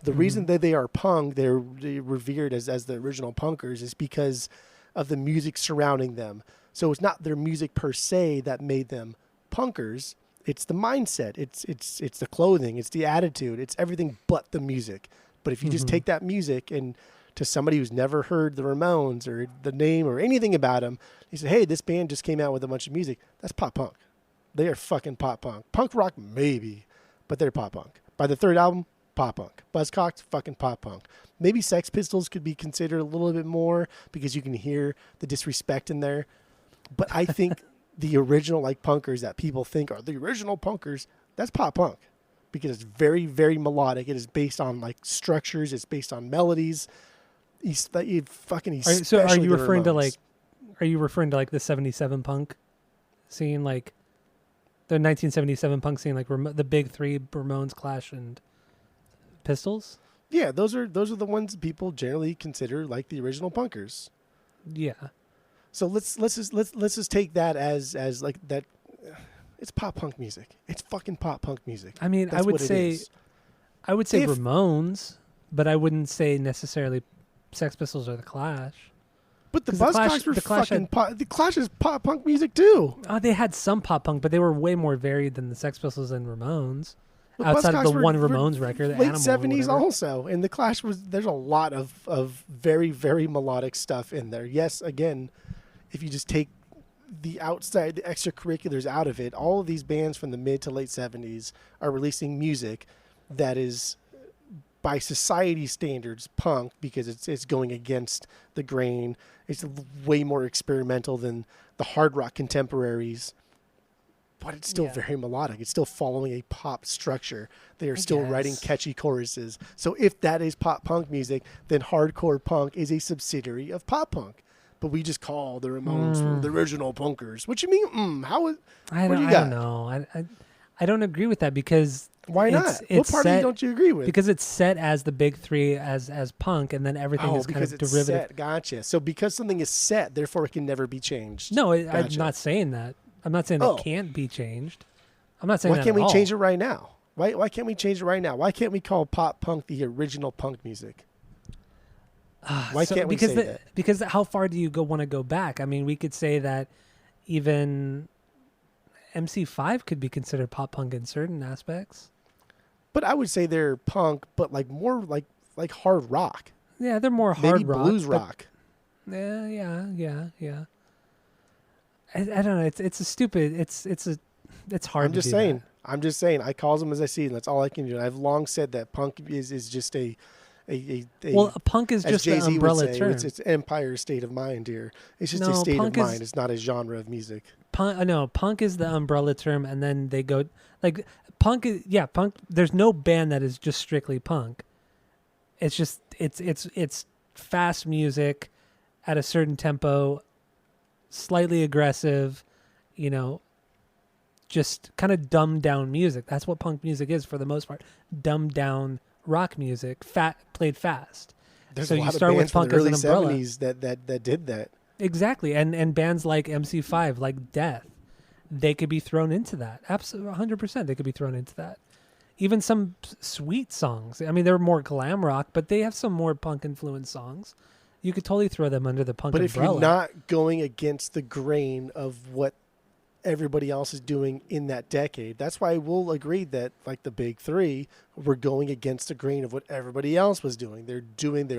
The reason that they are punk, they're revered as the original punkers, is because of the music surrounding them. So it's not their music per se that made them punkers. It's the mindset. It's the clothing. It's the attitude. It's everything but the music. But if you just take that music and to somebody who's never heard the Ramones or the name or anything about them, you say, hey, this band just came out with a bunch of music. That's pop punk. They are fucking pop punk. Punk rock, maybe, but they're pop punk. By the third album, pop punk. Buzzcocks, fucking pop punk. Maybe Sex Pistols could be considered a little bit more because you can hear the disrespect in there. But I think the original punkers that people think are the original punkers, that's pop punk because it's very, very melodic. It is based on structures. It's based on melodies. So are you referring to the 77 punk scene, the 1977 punk scene, the big three, Ramones, Clash, and Pistols? Yeah, those are the ones people generally consider the original punkers. Yeah. So let's just take that as that. It's pop punk music. It's fucking pop punk music. I mean, I would say Ramones, but I wouldn't say necessarily Sex Pistols or the Clash. But the Buzzcocks were fucking pop. The Clash is pop punk music too. They had some pop punk, but they were way more varied than the Sex Pistols and Ramones. The outside Buzzcocks of the one Ramones record, the late Animal 70s also, and the Clash there's a lot of very, very melodic stuff in there. Yes, again, if you just take the extracurriculars out of it, all of these bands from the mid to late 70s are releasing music that is, by society standards, punk because it's going against the grain. It's way more experimental than the hard rock contemporaries. But it's still very melodic. It's still following a pop structure. They are still writing catchy choruses. So if that is pop punk music, then hardcore punk is a subsidiary of pop punk. But we just call the Ramones the original punkers. What you mean? I don't know. I don't agree with that because why not? What part of it don't you agree with? Because it's set as the big three as punk, and then everything is kind of derivative. Set. Gotcha. So because something is set, therefore it can never be changed. No, I'm not saying that. I'm not saying it can't be changed. I'm not saying that. Why can't we change it right now? Why can't we change it right now? Why can't we call pop punk the original punk music? Why can't we say that? Because how far do you want to go back? I mean, we could say that even MC5 could be considered pop punk in certain aspects. But I would say they're punk, but more like hard rock. Yeah, they're more hard maybe rock. Blues rock. Yeah. I don't know. It's a stupid. It's hard. I'm just saying. I call them as I see them. That's all I can do. And I've long said that punk is just a punk is just an umbrella term. It's Empire state of mind here. It's just a state of mind. It's not a genre of music. Punk is the umbrella term, and then they go punk. Punk. There's no band that is just strictly punk. It's just it's fast music at a certain tempo, slightly aggressive, just kind of dumbed down music. That's what punk music is for the most part. Dumbed down rock music, played fast. There's a lot of bands from the early 70s that did that. Exactly, and bands like MC5, like Death, they could be thrown into that. Absolutely, 100%, they could be thrown into that. Even some sweet songs. I mean, they're more glam rock, but they have some more punk-influenced songs. You could totally throw them under the punk umbrella. But if you're not going against the grain of what everybody else is doing in that decade, that's why we'll agree that the big three were going against the grain of what everybody else was doing. They're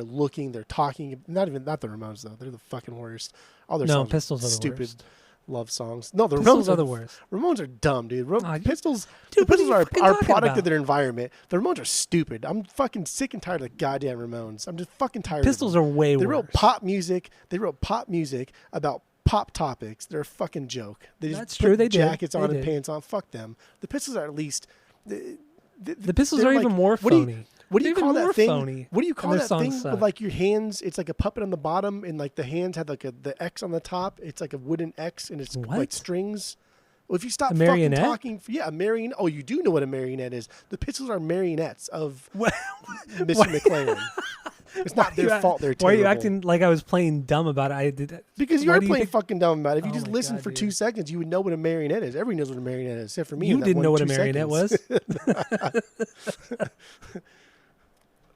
looking, they're talking. Not the Ramones though. They're the fucking worst. All their songs Pistols are the stupid worst. Love songs. No, the Pistols Ramones are the worst. Ramones are dumb, dude. Pistols. Dude, the Pistols are a product about? of their environment. The Ramones are stupid. I'm fucking sick and tired of the goddamn Ramones. I'm just fucking tired. Pistols of are way worse. They wrote pop music. They wrote pop music about pop topics. They're a fucking joke. They just That's put true. They jackets did. on They and did. pants on. Fuck them. The Pistols are at least. The Pistols are even more phony. What do you call that thing? Phony. What do you call that thing suck. with your hands? It's like a puppet on the bottom, and the hands have the X on the top. It's like a wooden X, and it's like strings. Well, if you stop fucking talking, a marionette. Oh, you do know what a marionette is. The Pistols are marionettes of Mr. McLaren. It's not their fault. They're Why are you terrible. acting like I was playing dumb about it? I did Because you why are do playing think- fucking dumb about it. If you Oh just my listened God, for dude. 2 seconds, you would know what a marionette is. Everybody knows what a marionette is, except for me. You in that didn't know what a 2 marionette seconds. was.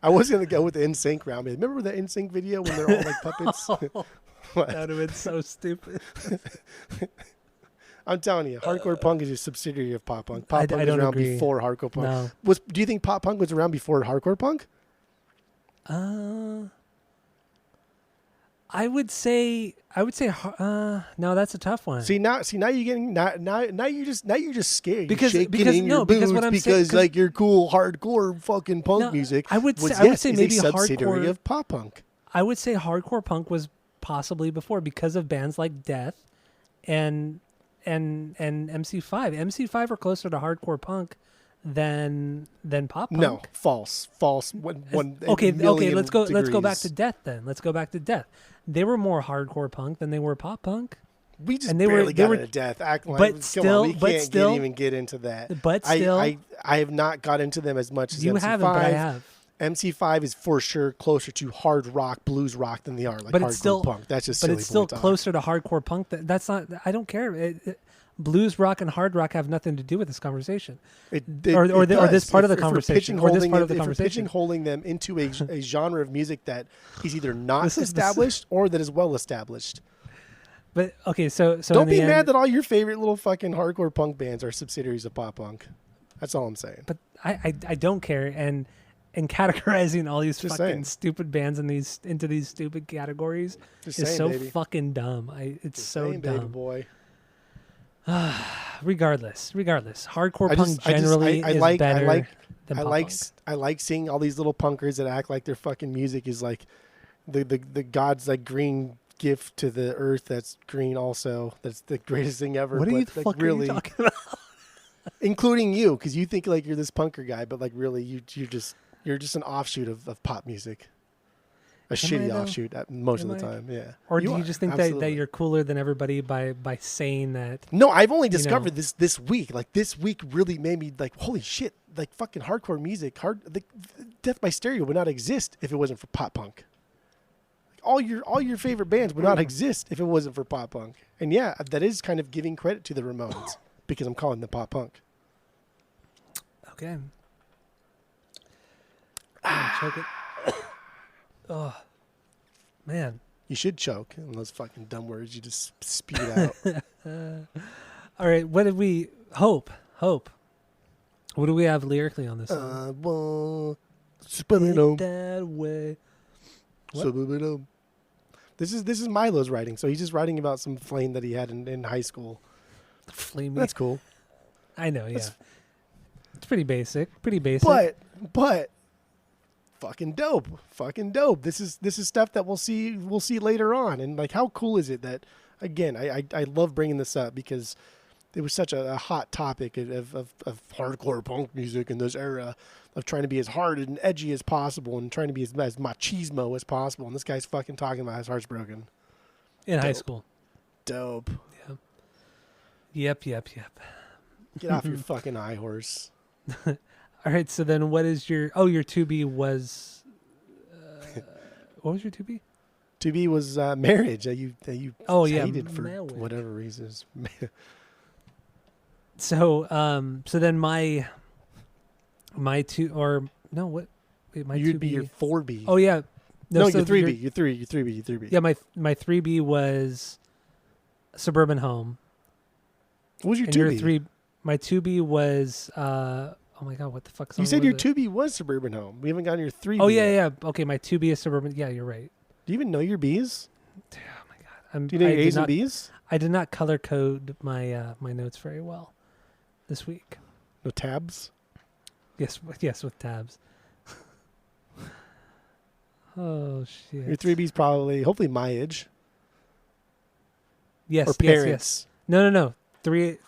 I was gonna go with the NSYNC round. Remember the NSYNC video when they're all like puppets? What? That would have been so stupid. I'm telling you, hardcore punk is a subsidiary of pop punk. Pop I punk was don't around agree. before hardcore punk. No. Do you think pop punk was around before hardcore punk? I would say. No, that's a tough one. See now you're getting now you're just scared. Because- you're shaking because- in no, your because boots what I'm saying- because 'cause- like your cool hardcore fucking punk No, music. I would was, say- I would yes, say is maybe a subsidiary hardcore- of pop punk. I would say hardcore punk was possibly before because of bands like Death and MC5. MC5 are closer to hardcore punk than pop punk. No, false. One Okay, million let's go back degrees. to Death then. Let's go back to Death. They were more hardcore punk than they were pop punk. We just and they barely were- got they into death. Act like, but come still- on, we but can't still- even get into that. But still- I have not got into them as much as You MC5. haven't, but I have. MC5 is for sure closer to hard rock, blues rock than they are like But hardcore it's still punk. That's just But silly it's still boy talk. closer to hardcore punk. That's not. I don't care. Blues rock and hard rock have nothing to do with this conversation. Or this does. part of the If we're conversation, or this pigeonholing part of the if we're conversation. pigeonholing them into a genre of music that is either not This is- established or that is well established. But okay, so Don't in be the mad end, that all your favorite little fucking hardcore punk bands are subsidiaries of pop punk. That's all I'm saying. But I don't care. And categorizing all these Just fucking saying. stupid bands into these stupid categories Just is saying, so baby. fucking dumb. It's Just so saying, baby dumb. boy. Regardless, hardcore I punk just- generally I is like- I better like- than I pop like punk. I like seeing all these little punkers that act like their fucking music is like the God's like green gift to the earth that's green also. That's the greatest thing ever. What are you but, like, fuck really are you talking about? including you, because you think like you're this punker guy, but like really you're just an offshoot of pop music. A shitty though? offshoot at most Am of the I? time, yeah. Or do are, you just think that absolutely. you're cooler than everybody by saying that? No, I've only you know. discovered this week. Like this week really made me like, holy shit! Like fucking hardcore music, Death by Stereo would not exist if it wasn't for pop punk. All your favorite bands would not exist if it wasn't for pop punk. And yeah, that is kind of giving credit to the Ramones because I'm calling them pop punk. Okay. Choke it. Oh, man. You should choke on those fucking dumb words you just spewed out. All right. What did we hope? What do we have lyrically on this song? Well, Ain't that way. What? This is Milo's writing, so he's just writing about some flame that he had in high school. Flamey. That's cool. I know. Yeah. That's- It's pretty basic. But fucking dope. This is stuff that we'll see later on. And like, how cool is it that, again, I love bringing this up because it was such a hot topic of hardcore punk music in this era of trying to be as hard and edgy as possible and trying to be as machismo as possible. And this guy's fucking talking about his heart's broken. In high Dope. school. Dope. Yep. Get off your fucking high horse. All right. So then, what is your? Oh, your 2B was. What was your 2B? 2B was marriage that you Oh, yeah, hated for marriage. whatever reasons. So then my two or no what? Wait, my You'd 2B. be your 4B. Oh yeah. no, so your 3B. Your 3B. Yeah, my 3B was Suburban Home. What was your And 2B? your 3 my 2B was oh my god, what the fuck song You said was your it? 2B was Suburban Home. We haven't gotten your 3B. Oh yeah, yet. yeah. Okay, my 2B is Suburban. Yeah, you're right. Do you even know your B's? Oh my god. Do you know your I did A's and not, B's? I did not color code my my notes very well this week. No tabs? Yes, with tabs. Oh shit. Your 3B's probably, hopefully my age. Yes, Or yes, parents. yes. No.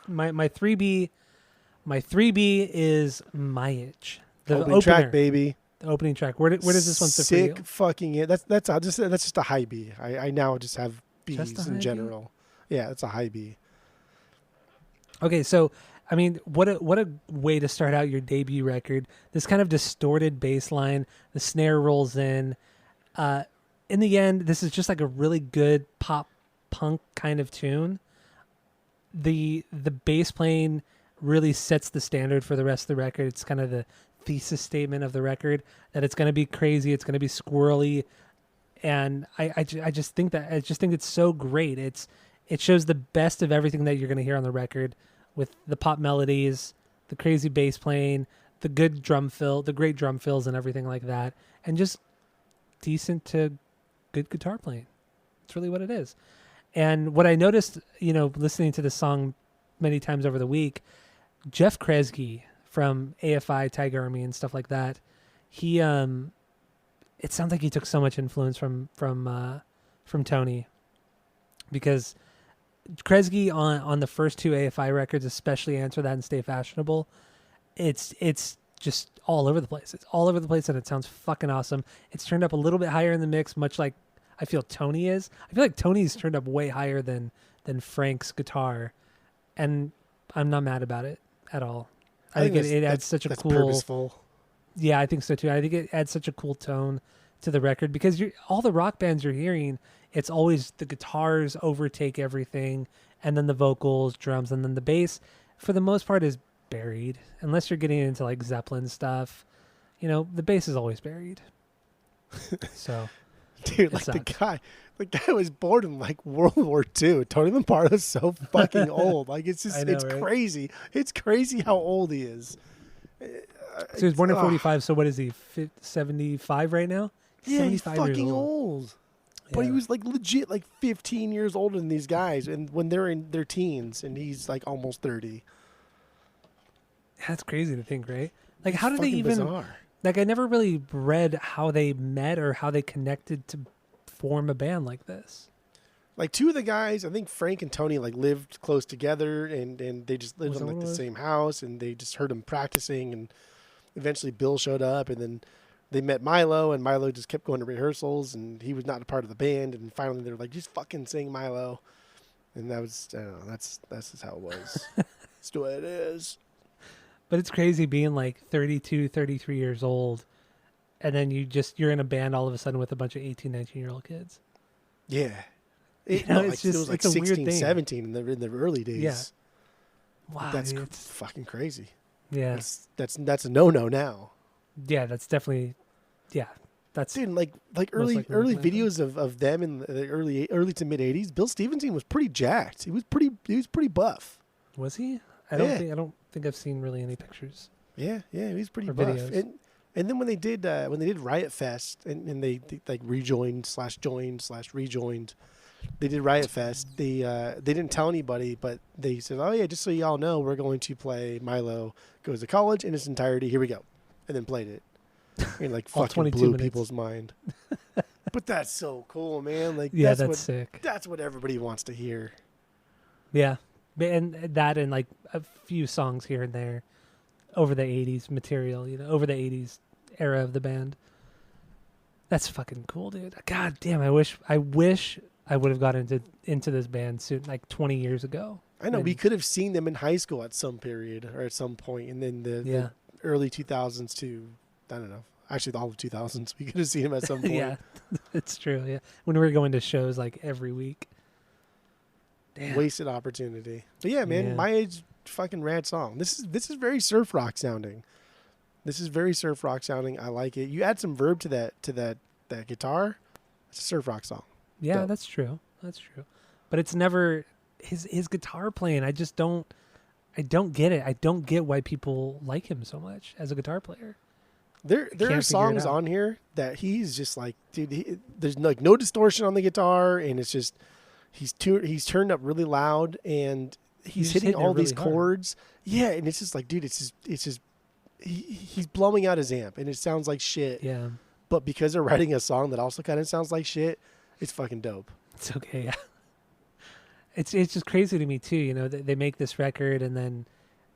My 3B is my age. The Opening track, opener, baby. the opening track. Where does this one sit for Sick you? fucking it. That's just a high B. I now just have B's Just a high in B? general. Yeah, it's a high B. Okay, so I mean, what a way to start out your debut record. This kind of distorted bass line, the snare rolls in, In the end, this is just like a really good pop punk kind of tune. The bass playing really sets the standard for the rest of the record. It's kind of the thesis statement of the record that it's going to be crazy, it's going to be squirrely, and I just think it's so great. It shows the best of everything that you're going to hear on the record, with the pop melodies, the crazy bass playing, the great drum fills and everything like that, and just decent to good guitar playing. It's really what it is. And what I noticed, listening to the song many times over the week, Jeff Kresge from AFI, Tiger Army, and stuff like that, he it sounds like he took so much influence from Tony, because Kresge on the first two AFI records, especially Answer That and Stay Fashionable, it's just all over the place. It's all over the place, and it sounds fucking awesome. It's turned up a little bit higher in the mix, much like I feel Tony is. I feel like Tony's turned up way higher than Frank's guitar, and I'm not mad about it at all. I think it adds such a cool. Purposeful. Yeah, I think so too. I think it adds such a cool tone to the record, because all the rock bands you're hearing, it's always the guitars overtake everything, and then the vocals, drums, and then the bass, for the most part, is buried. Unless you're getting into like Zeppelin stuff, the bass is always buried. So, dude, like the guy was born in like World War II. Tony Lombardo's so fucking old. Like it's just, it's right? Crazy. It's crazy how old he is. So he was born in 45. So what is he? 75 right now? Yeah, he's fucking old. But he was like legit like 15 years older than these guys, and when they're in their teens, and he's like almost 30. That's crazy to think, right? Like, how did they even? Bizarre. Like, I never really read how they met or how they connected to form a band like this. Like, two of the guys, I think Frank and Tony, like lived close together, and they just lived in like the same house, and they just heard them practicing, and eventually Bill showed up, and then they met Milo, and Milo just kept going to rehearsals, and he was not a part of the band, and finally they were like, just fucking sing Milo, and that was, I don't know, that's just how it was. That's the way it is. But it's crazy being like 32, 33 years old, and then you're in a band all of a sudden with a bunch of 18, 19-year-old kids. Yeah. It was like 16, 17 in the early days. Yeah. Wow. That's fucking crazy. Yeah. That's a no-no now. Yeah, that's definitely, that's... Dude, like early videos of them in the early to mid 80s, Bill Stevenson was pretty jacked. He was pretty buff. Was he? I don't think I've seen really any pictures. Yeah, he was pretty or buff. Videos. And then when they did Riot Fest, and they like rejoined, they did Riot Fest. They didn't tell anybody, but they said, "Oh yeah, just so y'all know, we're going to play Milo Goes to College in its entirety. Here we go," and then played it. And like fucking blew people's mind. But that's so cool, man. Like, yeah, that's sick. That's what everybody wants to hear. Yeah, and that, and like a few songs here and there over the 80s material, over the 80s era of the band. That's fucking cool, dude. God damn, I wish I would have got into this band soon, like 20 years ago. I know, we could have seen them in high school at some period or at some point, and then the early 2000s to, I don't know, actually all of 2000s, we could have seen them at some point. Yeah, it's true, yeah. When we were going to shows like every week. Damn. Wasted opportunity. But yeah, man, My Age, fucking rad song. This is very surf rock sounding. I like it. You add some verb to that guitar, it's a surf rock song. Yeah, Dope. That's true. But it's never his guitar playing. I don't get it. I don't get why people like him so much as a guitar player. There are songs on here that he's just like, dude, there's like no distortion on the guitar, and it's just he's turned up really loud, and he's hitting all these chords. Yeah, and it's just like, dude, it's just he's blowing out his amp, and it sounds like shit. Yeah. But because they're writing a song that also kind of sounds like shit, it's fucking dope. It's okay. Yeah. It's just crazy to me too. They make this record, and then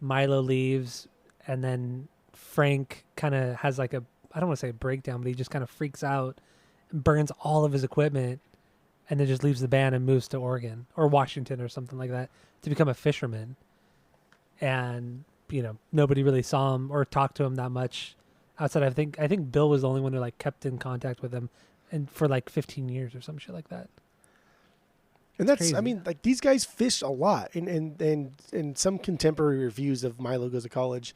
Milo leaves, and then Frank kind of has like I don't want to say a breakdown, but he just kind of freaks out and burns all of his equipment, and then just leaves the band and moves to Oregon or Washington or something like that to become a fisherman. And, nobody really saw him or talked to him that much outside. I think Bill was the only one who like kept in contact with him and for like 15 years or some shit like that. And that's, crazy. I mean, like these guys fish a lot, and some contemporary reviews of Milo Goes to College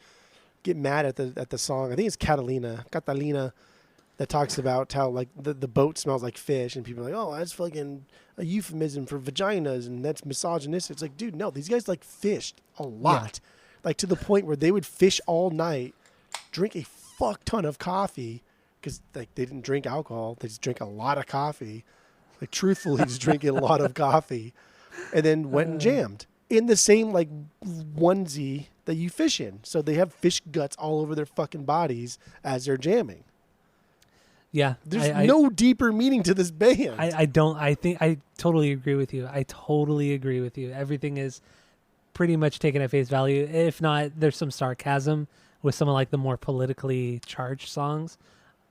get mad at the song. I think it's Catalina, that talks about how like the boat smells like fish, and people are like, oh, that's fucking a euphemism for vaginas, and that's misogynistic. It's like, dude, no, these guys like fished a lot, like to the point where they would fish all night, drink a fuck ton of coffee, because like they didn't drink alcohol, they just drink a lot of coffee. Like truthfully, just drinking a lot of coffee, and then went and jammed in the same like onesie that you fish in. So they have fish guts all over their fucking bodies as they're jamming. Yeah, There's no deeper meaning to this band. I think I totally agree with you. Everything is pretty much taken at face value. If not, there's some sarcasm with some of like the more politically charged songs.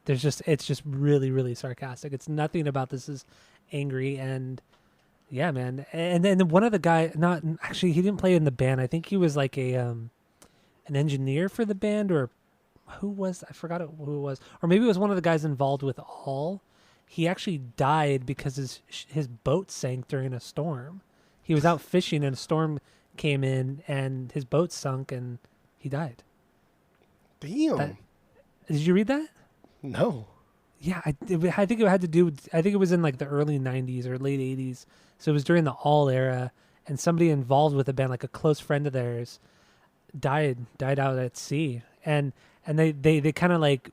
It's just really, really sarcastic. It's nothing about this is angry, and yeah, man. And then one of the guy, not actually, he didn't play in the band. I think he was like an engineer for the band, or I forgot who it was, or maybe it was one of the guys involved with All. He actually died because his boat sank during a storm. He was out fishing and a storm came in and his boat sunk and he died. Damn. Did you read that? No. Yeah, I think it had to do with, I think it was in like the early 90s or late 80s. So it was during the All era, and somebody involved with the band, like a close friend of theirs, died out at sea. And they kind of like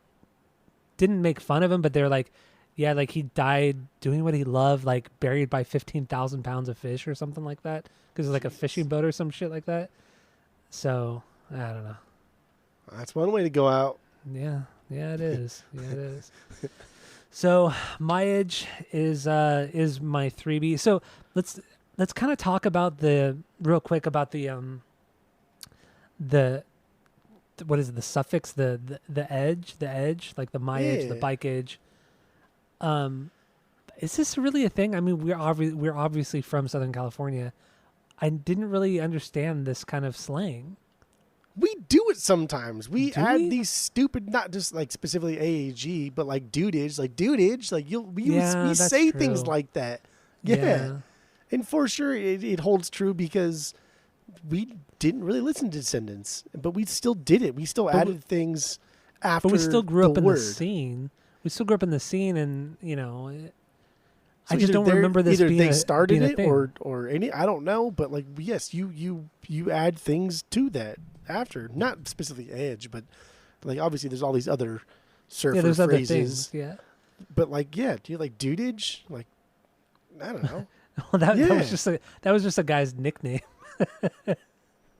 didn't make fun of him, but they're like, yeah, like he died doing what he loved, like buried by 15,000 pounds of fish or something like that, because it's like a fishing boat or some shit like that. So I don't know. That's one way to go out. Yeah, it is. Yeah, it is. So my Edge is my 3B. So let's kind of talk about real quick about the what is it, the suffix, the edge, like the my edge, the bike edge. Is this really a thing? I mean, we're obviously from Southern California. I didn't really understand this kind of slang. We do it sometimes. We Do add we? these stupid, not just like specifically AAG, but like dudage. Like we Yeah, that's say things true. like that. Yeah. And for sure, it holds true because we didn't really listen to Descendants, but we still did it. We still added things after. But we still grew up in word. the scene. We still grew up in the scene, and you know, So I just either don't remember this Either being they a, started being a it thing. or any. I don't know, but like yes, you add things to that after, not specifically edge, but like obviously there's all these other surfer there's other phrases. things. Yeah. But like do you like dudage? Like I don't know. Well, that Yeah. was just a guy's nickname.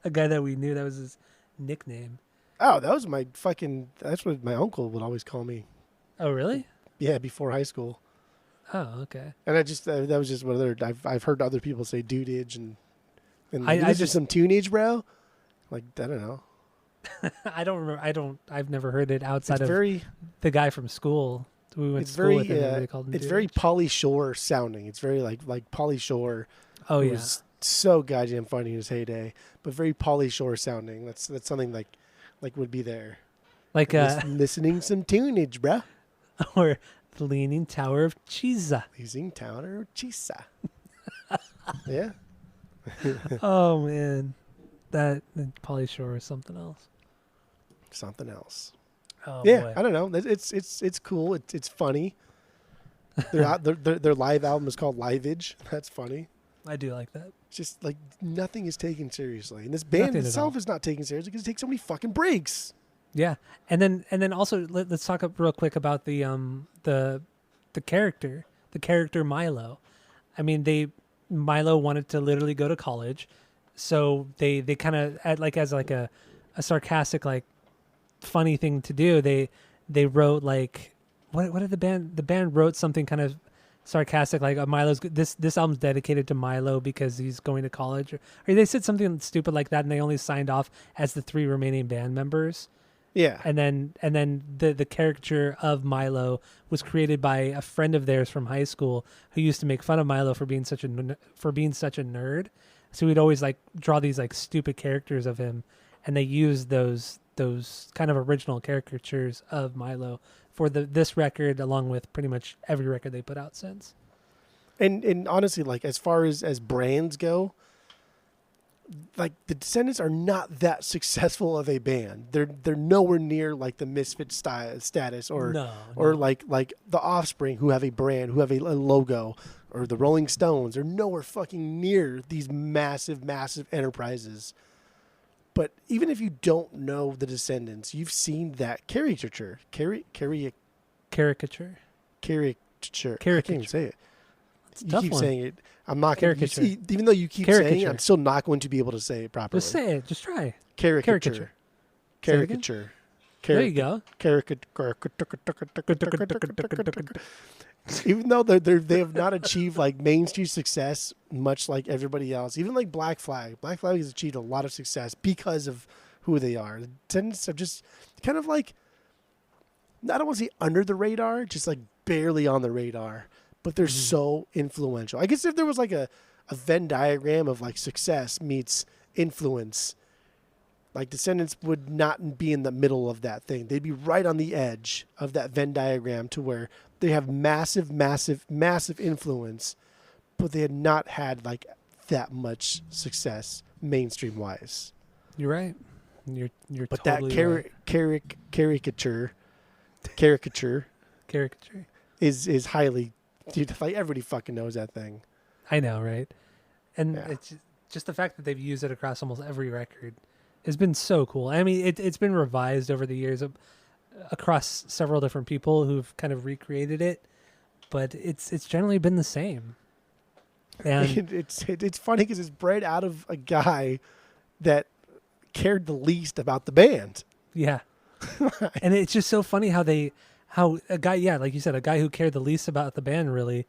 A guy that we knew, that was his nickname. Oh, that's what my uncle would always call me. Oh, really? Yeah, before high school. Oh, okay. And I just that was just one other. I've heard other people say dudage and I this is just- some tunage, bro. Like I don't know. I don't remember. I've never heard it outside It's of very. the guy from school. We went It's to school very. with him. And they called him It's dude. very Pauly Shore sounding. It's very like Pauly Shore. Oh, who yeah. was so goddamn funny in his heyday, but very Pauly Shore sounding. That's something like would be there. Like Listening some tunage, bruh. or the Leaning Tower of Chisa. Using Tower Chisa. Yeah. Oh man, that Polly Shore is something else. Something else. Oh Yeah, boy. I don't know. It's cool. It's funny. Their live album is called Liveage. That's funny. I do like that. It's just like nothing is taken seriously, and this band Nothing at itself all. is not taken seriously because it takes so many fucking breaks. Yeah, and then also let's talk real quick about the character Milo. I mean, Milo wanted to literally go to college, so they kind of as a sarcastic, like funny thing to do. They wrote like what did the band wrote something kind of sarcastic, like Milo's this album's dedicated to Milo because he's going to college, or they said something stupid like that, and they only signed off as the 3 remaining band members. Yeah. And then the caricature of Milo was created by a friend of theirs from high school who used to make fun of Milo for being such a nerd. So we'd always like draw these like stupid characters of him, and they used those kind of original caricatures of Milo for this record, along with pretty much every record they put out since. And honestly, like as far as brands go, like the Descendents are not that successful of a band. They're nowhere near like the Misfit status or like the Offspring, who have a brand, who have a logo, or the Rolling Stones. They're nowhere fucking near these massive enterprises. But even if you don't know the Descendents, you've seen that caricature. Caricature. I can't even say it. You keep saying it. I'm not going to. Even though you keep saying it, I'm still not going to be able to say it properly. Just say it. Just try. Caricature. There you go. Even though they have not achieved like mainstream success, much like everybody else, even like Black Flag. Black Flag has achieved a lot of success because of who they are. The Descendents are just kind of like, I don't want to say under the radar, just like barely on the radar. But they're so influential. I guess if there was like a Venn diagram of like success meets influence, like Descendents would not be in the middle of that thing. They'd be right on the edge of that Venn diagram to where they have massive influence, but they had not had like that much success mainstream wise. You're right. You're but totally that caricature is highly. Dude, like everybody fucking knows that thing. I know, right? And it's just the fact that they've used it across almost every record has been so cool. I mean, it's been revised over the years across several different people who've kind of recreated it, but it's generally been the same. And it's funny because it's bred out of a guy that cared the least about the band. Yeah. And it's just so funny how a guy, like you said, a guy who cared the least about the band, really,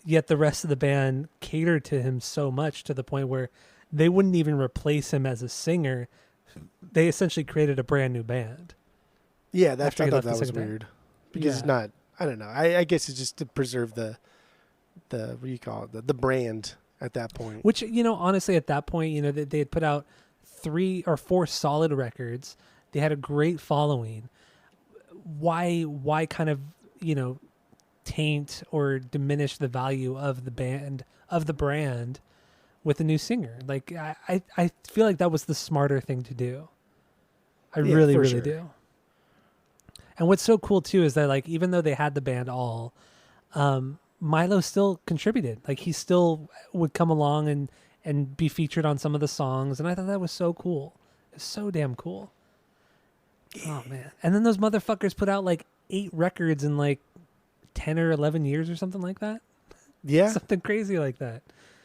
yet the rest of the band catered to him so much to the point where they wouldn't even replace him as a singer. They essentially created a brand new band. Yeah, I thought that was weird. Because it's not, I don't know. I guess it's just to preserve the what do you call it? The brand at that point. Which, honestly, at that point, they had put out 3 or 4 solid records. They had a great following. Why kind of, taint or diminish the value of the band, of the brand with a new singer? Like, I feel like that was the smarter thing to do. I really do. And what's so cool too is that, like, even though they had the band all, Milo still contributed. Like, he still would come along and be featured on some of the songs. And I thought that was so cool. It's so damn cool. Oh man. And then those motherfuckers put out like 8 records in like 10 or 11 years or something like that. Yeah. Something crazy like that.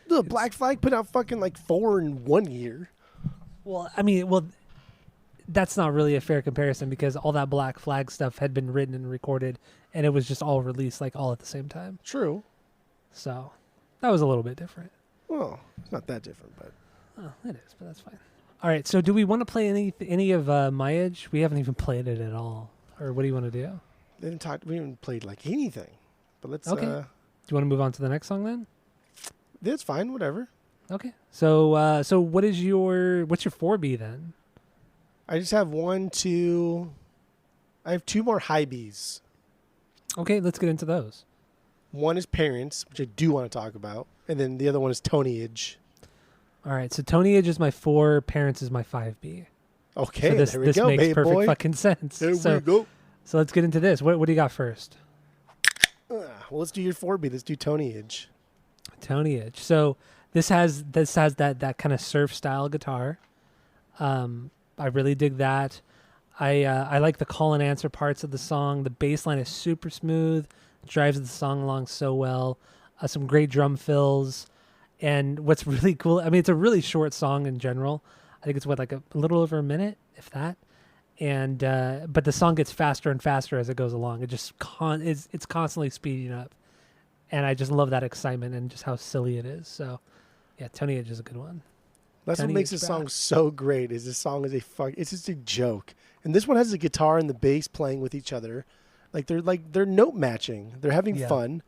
The Black Flag put out fucking like 4 in 1 year. Well, that's not really a fair comparison because all that Black Flag stuff had been written and recorded and it was just all released like all at the same time. True. So that was a little bit different. Well, it's not that different, but. Oh, it is, but that's fine. All right, so do we want to play any of My Age? We haven't even played it at all. Or what do you want to do? We haven't played like anything. But let's. Okay. Do you want to move on to the next song then? That's fine. Whatever. Okay. So what's your 4B then? I just have 1, 2. I have 2 more high Bs. Okay, let's get into those. One is Parents, which I do want to talk about, and then the other one is Tonyage. All right, so Tonyage is my 4, Parents is my 5B. Okay, so there we go, makes perfect boy. fucking sense. There we go. So let's get into this. What do you got first? Well, let's do your 4B. Let's do Tonyage. Tonyage. So this has that kind of surf style guitar. I really dig that. I like the call and answer parts of the song. The bass line is super smooth, drives the song along so well. Some great drum fills. And what's really cool, it's a really short song in general. I think it's like a little over a minute, if that. And but the song gets faster and faster as it goes along. It just it's constantly speeding up. And I just love that excitement and just how silly it is. So, yeah, Tonyage is a good one. That's what makes this song so great. Is this song is it's just a joke. And this one has the guitar and the bass playing with each other, they're note matching. They're having fun.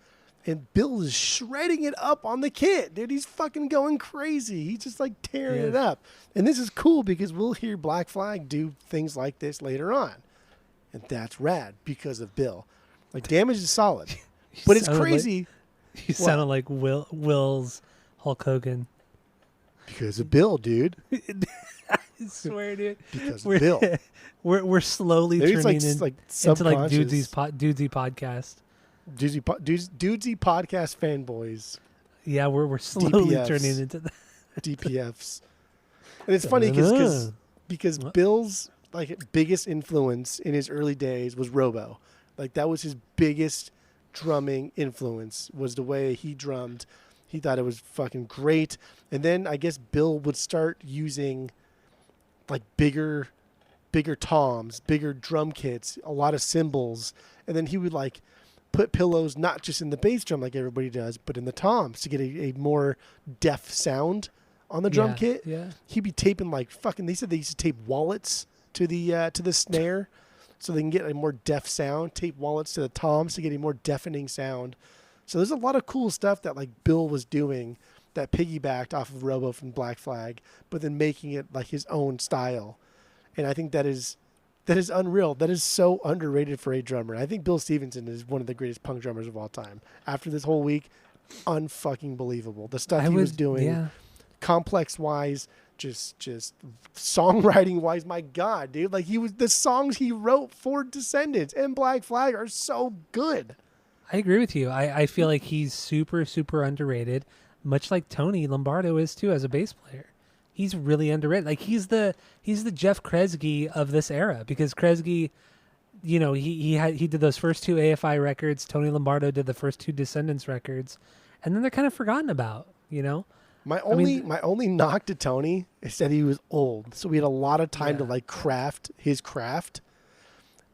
And Bill is shredding it up on the kit, dude. He's fucking going crazy. He's just like tearing it up. And this is cool because we'll hear Black Flag do things like this later on. and that's rad because of Bill. Like, Damage is solid, but it's crazy. You sounded like Will's Hulk Hogan. Because of Bill, dude. I swear, dude. Because of Bill. We're slowly Maybe turning it's like into like Dudesy podcast. Dudesy podcast fanboys. Yeah, we're slowly DPFs. turning into that. DPFs. And it's funny because Bill's like biggest influence in his early days was Robo. Like, that was his biggest drumming influence, was the way he drummed. He thought it was fucking great. And then I guess Bill would start using like bigger toms, bigger drum kits, a lot of cymbals. And then he would like put pillows not just in the bass drum like everybody does, but in the toms to get a more def sound on the drum kit. Yeah. He'd be taping like fucking, they said they used to tape wallets to the snare so they can get a more def sound, tape wallets to the toms to get a more deafening sound. So there's a lot of cool stuff that like Bill was doing that piggybacked off of Robo from Black Flag, but then making it like his own style. And I think that is unreal. That is so underrated for a drummer. I think Bill Stevenson is one of the greatest punk drummers of all time. After this whole week, unfucking believable. The stuff he was doing, complex wise, just songwriting wise. My God, dude! Like, the songs he wrote for Descendents and Black Flag are so good. I agree with you. I feel like he's super, super underrated, much like Tony Lombardo is too as a bass player. He's really underrated. Like, he's the Jeff Kresge of this era, because Kresge, you know, he did those first 2 AFI records. Tony Lombardo did the first 2 Descendents records, and then they're kind of forgotten about, you know. My only knock to Tony is that he was old, so we had a lot of time to like craft his craft.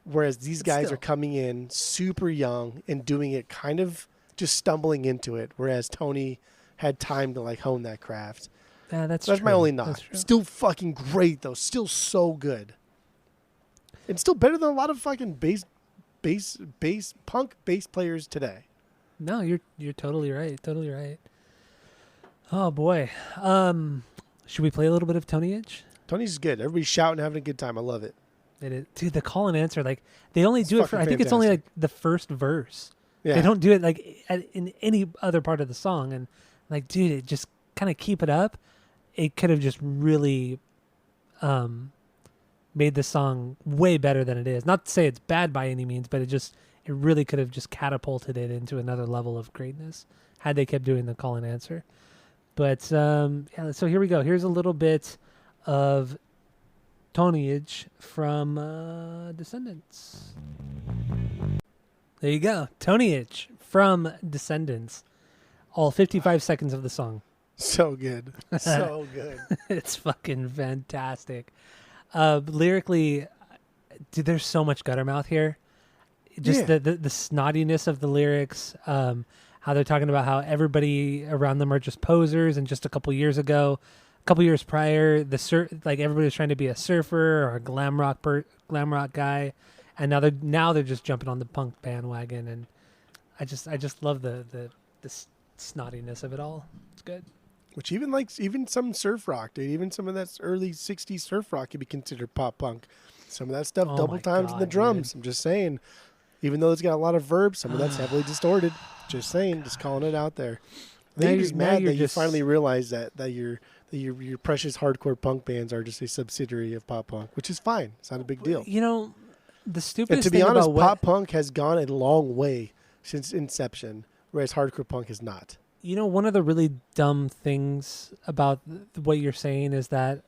Whereas these guys are coming in super young and doing it kind of just stumbling into it. Whereas Tony had time to like hone that craft. Yeah, that's my only knock. Still fucking great though. Still so good. And still better than a lot of fucking punk bass players today. No, you're totally right. Totally right. Oh boy. Should we play a little bit of Tony Edge? Tony's good. Everybody's shouting, having a good time. I love it. It is. Dude, the call and answer, like, they only do it for, I think it's only like the first verse. Yeah. They don't do it like in any other part of the song. And like, dude, it just kind of keep it up. It could have just really made the song way better than it is. Not to say it's bad by any means, but it really could have just catapulted it into another level of greatness had they kept doing the call and answer. But yeah, so here we go. Here's a little bit of Tonyage from Descendants. There you go. Tonyage from Descendants. All 55 seconds of the song. So good. So good. It's fucking fantastic. Lyrically, dude, there's so much Guttermouth here. Just the snottiness of the lyrics, how they're talking about how everybody around them are just posers, and just a couple years prior, like everybody was trying to be a surfer or a glam rock guy, and now they're just jumping on the punk bandwagon, and I just love the snottiness of it all. It's good. Which even some surf rock, dude, even some of that early '60s surf rock could be considered pop punk. Some of that stuff double times in the drums. Dude. I'm just saying, even though it's got a lot of verbs, some of that's heavily distorted. Just saying, just calling it out there. I think you're just mad that you finally realize that your precious hardcore punk bands are just a subsidiary of pop punk, which is fine. It's not a big deal. You know, the stupidest thing about... And to be honest, pop what... punk has gone a long way since inception, whereas hardcore punk has not. You know, one of the really dumb things about what you're saying is that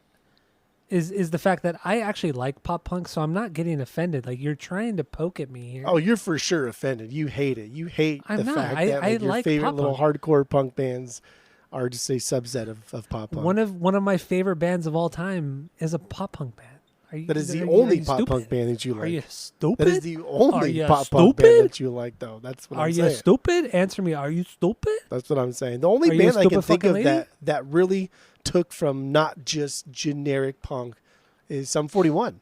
is the fact that I actually like pop punk, so I'm not getting offended. Like, you're trying to poke at me here. Oh, you're for sure offended. You hate it. You hate fact that your like favorite little hardcore punk bands are just a subset of pop punk. One of my favorite bands of all time is a pop punk band. That is the only pop punk band that you like. Are you stupid? That is the only pop punk band that you like, though. That's what I'm saying. Are you stupid? Answer me. Are you stupid? That's what I'm saying. The only band I can think of that really took from not just generic punk is Sum 41,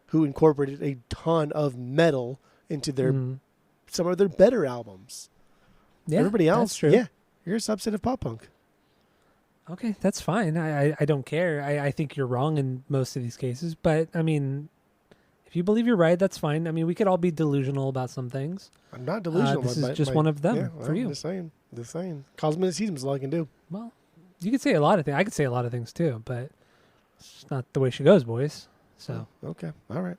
who incorporated a ton of metal into some of their better albums. Yeah, everybody else, that's true. Yeah, you're a subset of pop punk. Okay, that's fine. I don't care. I think you're wrong in most of these cases, but I mean, If you believe you're right, that's fine. I mean, we could all be delusional about some things. I'm not delusional. This is just one of them for you. Just saying. Cosmetic is all I can do. Well, you could say a lot of things. I could say a lot of things too, but it's not the way she goes, boys. So Okay. All right.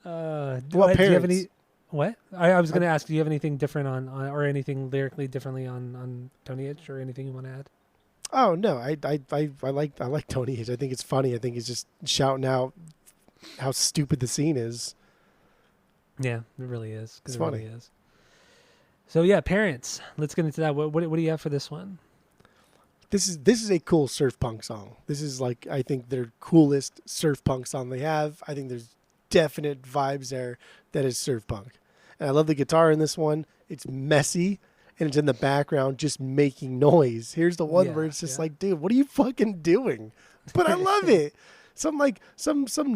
do you have any? What? I was going to ask. Do you have anything different on or anything lyrically differently on Tony Hitch or anything you want to add? Oh no, I like Tony Hitch. I think it's funny. I think he's just shouting out how stupid the scene is. Yeah, it really is. It's funny. Really is. So yeah, Parents. Let's get into that. What do you have for this one? This is a cool surf punk song. This is like, I think, their coolest surf punk song they have. I think there's definite vibes there that is surf punk. And I love the guitar in this one. It's messy and it's in the background just making noise. Here's the one where it's just like, dude, what are you fucking doing? But I love it. Some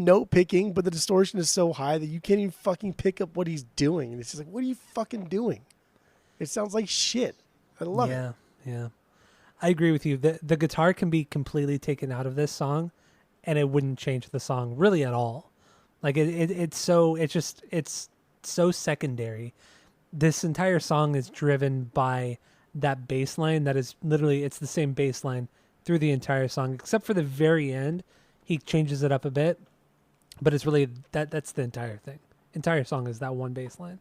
note picking, but the distortion is so high that you can't even fucking pick up what he's doing. And it's just like, what are you fucking doing? It sounds like shit. I love it. Yeah. I agree with you. The guitar can be completely taken out of this song and it wouldn't change the song really at all. Like it's so secondary. This entire song is driven by that bass line that is literally, it's the same bass line through the entire song, except for the very end. He changes it up a bit, but it's really that's the entire thing. Entire song is that one bass line,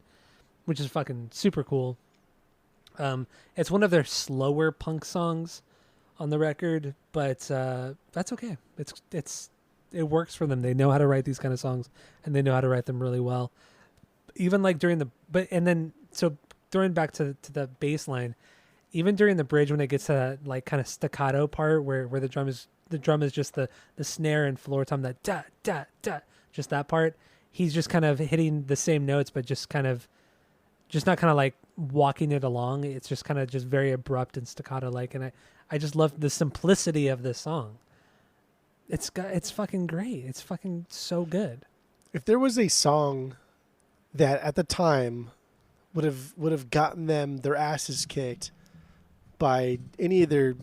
which is fucking super cool. It's one of their slower punk songs on the record, but that's okay. It works for them. They know how to write these kind of songs, and they know how to write them really well. Even like throwing back to the bass line, even during the bridge when it gets to that like kind of staccato part where the drum is just the snare and floor tom, that da da da, just that part. He's just kind of hitting the same notes, but just not kind of like walking it along. It's just kind of just very abrupt and staccato like, and I just love the simplicity of this song. It's fucking great. It's fucking so good. If there was a song that at the time would have gotten them their asses kicked by any of their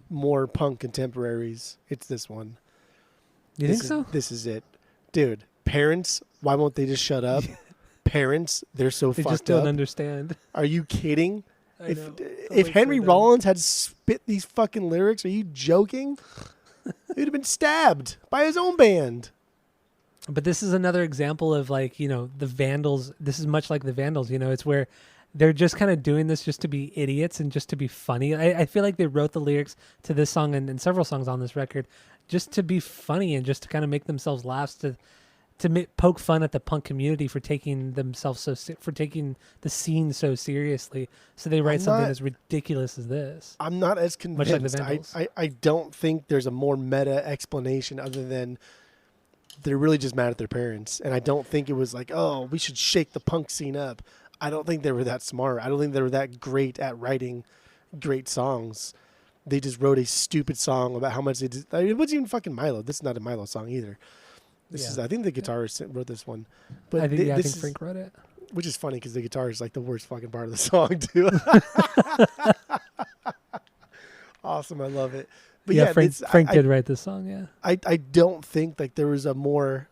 more punk contemporaries, it's this one. You think so? This is it. Dude, Parents, why won't they just shut up? Parents, they're so fucked up. They just don't understand. Are you kidding? I know. If Henry Rollins had spit these fucking lyrics, are you joking? He'd have been stabbed by his own band. But this is another example of like, the Vandals. This is much like the Vandals, it's where they're just kind of doing this just to be idiots and just to be funny. I feel like they wrote the lyrics to this song and several songs on this record just to be funny and just to kind of make themselves laugh, to poke fun at the punk community for taking the scene so seriously. So they write something as ridiculous as this. I'm not as convinced. Much like the Vandals. I don't think there's a more meta explanation other than they're really just mad at their parents. And I don't think it was like, oh, we should shake the punk scene up. I don't think they were that smart. I don't think they were that great at writing great songs. They just wrote a stupid song about how much they did. It wasn't even fucking Milo. This is not a Milo song either. I think the guitarist wrote this one. But I think Frank wrote it. Which is funny because the guitar is like the worst fucking part of the song too. Awesome. I love it. But yeah, Frank did write this song. Yeah. I don't think like there was a more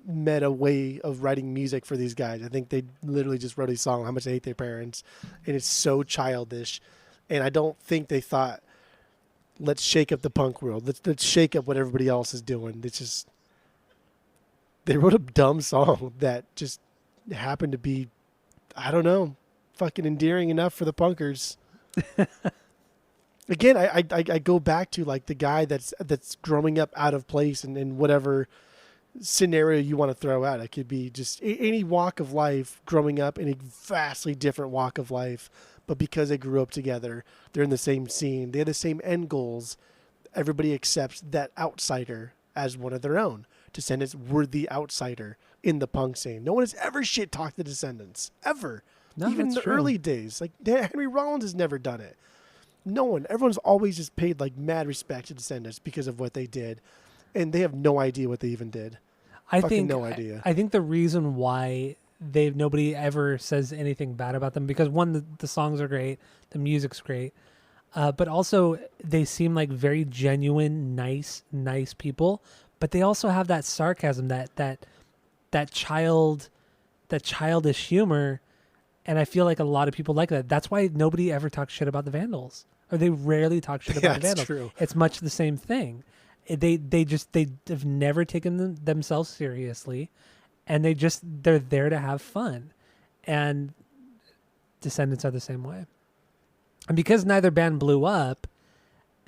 meta way of writing music for these guys. I think they literally just wrote a song how much they hate their parents, and it's so childish. And I don't think they thought, let's shake up the punk world. Let's shake up what everybody else is doing. It's just they wrote a dumb song that just happened to be, I don't know, fucking endearing enough for the punkers. Again, I go back to like the guy that's growing up out of place in whatever scenario you want to throw out. It could be just any walk of life, growing up in a vastly different walk of life, but because they grew up together, they're in the same scene, they have the same end goals. Everybody accepts that outsider as one of their own. Descendents were the outsider in the punk scene. No one has ever shit talked the Descendents ever. No, even in the early days. Like Henry Rollins has never done it. No one. Everyone's always just paid like mad respect to Descendents because of what they did, and they have no idea what they even did. I think no idea. I think the reason why nobody ever says anything bad about them, because one, the songs are great, the music's great, but also they seem like very genuine, nice people. but they also have that sarcasm, that childish humor, and I feel like a lot of people like that. That's why nobody ever talks shit about the Vandals, or they rarely talk shit about the Vandals. True. It's much the same thing. They have never taken themselves seriously, and they're there to have fun, and Descendents are the same way. And because neither band blew up,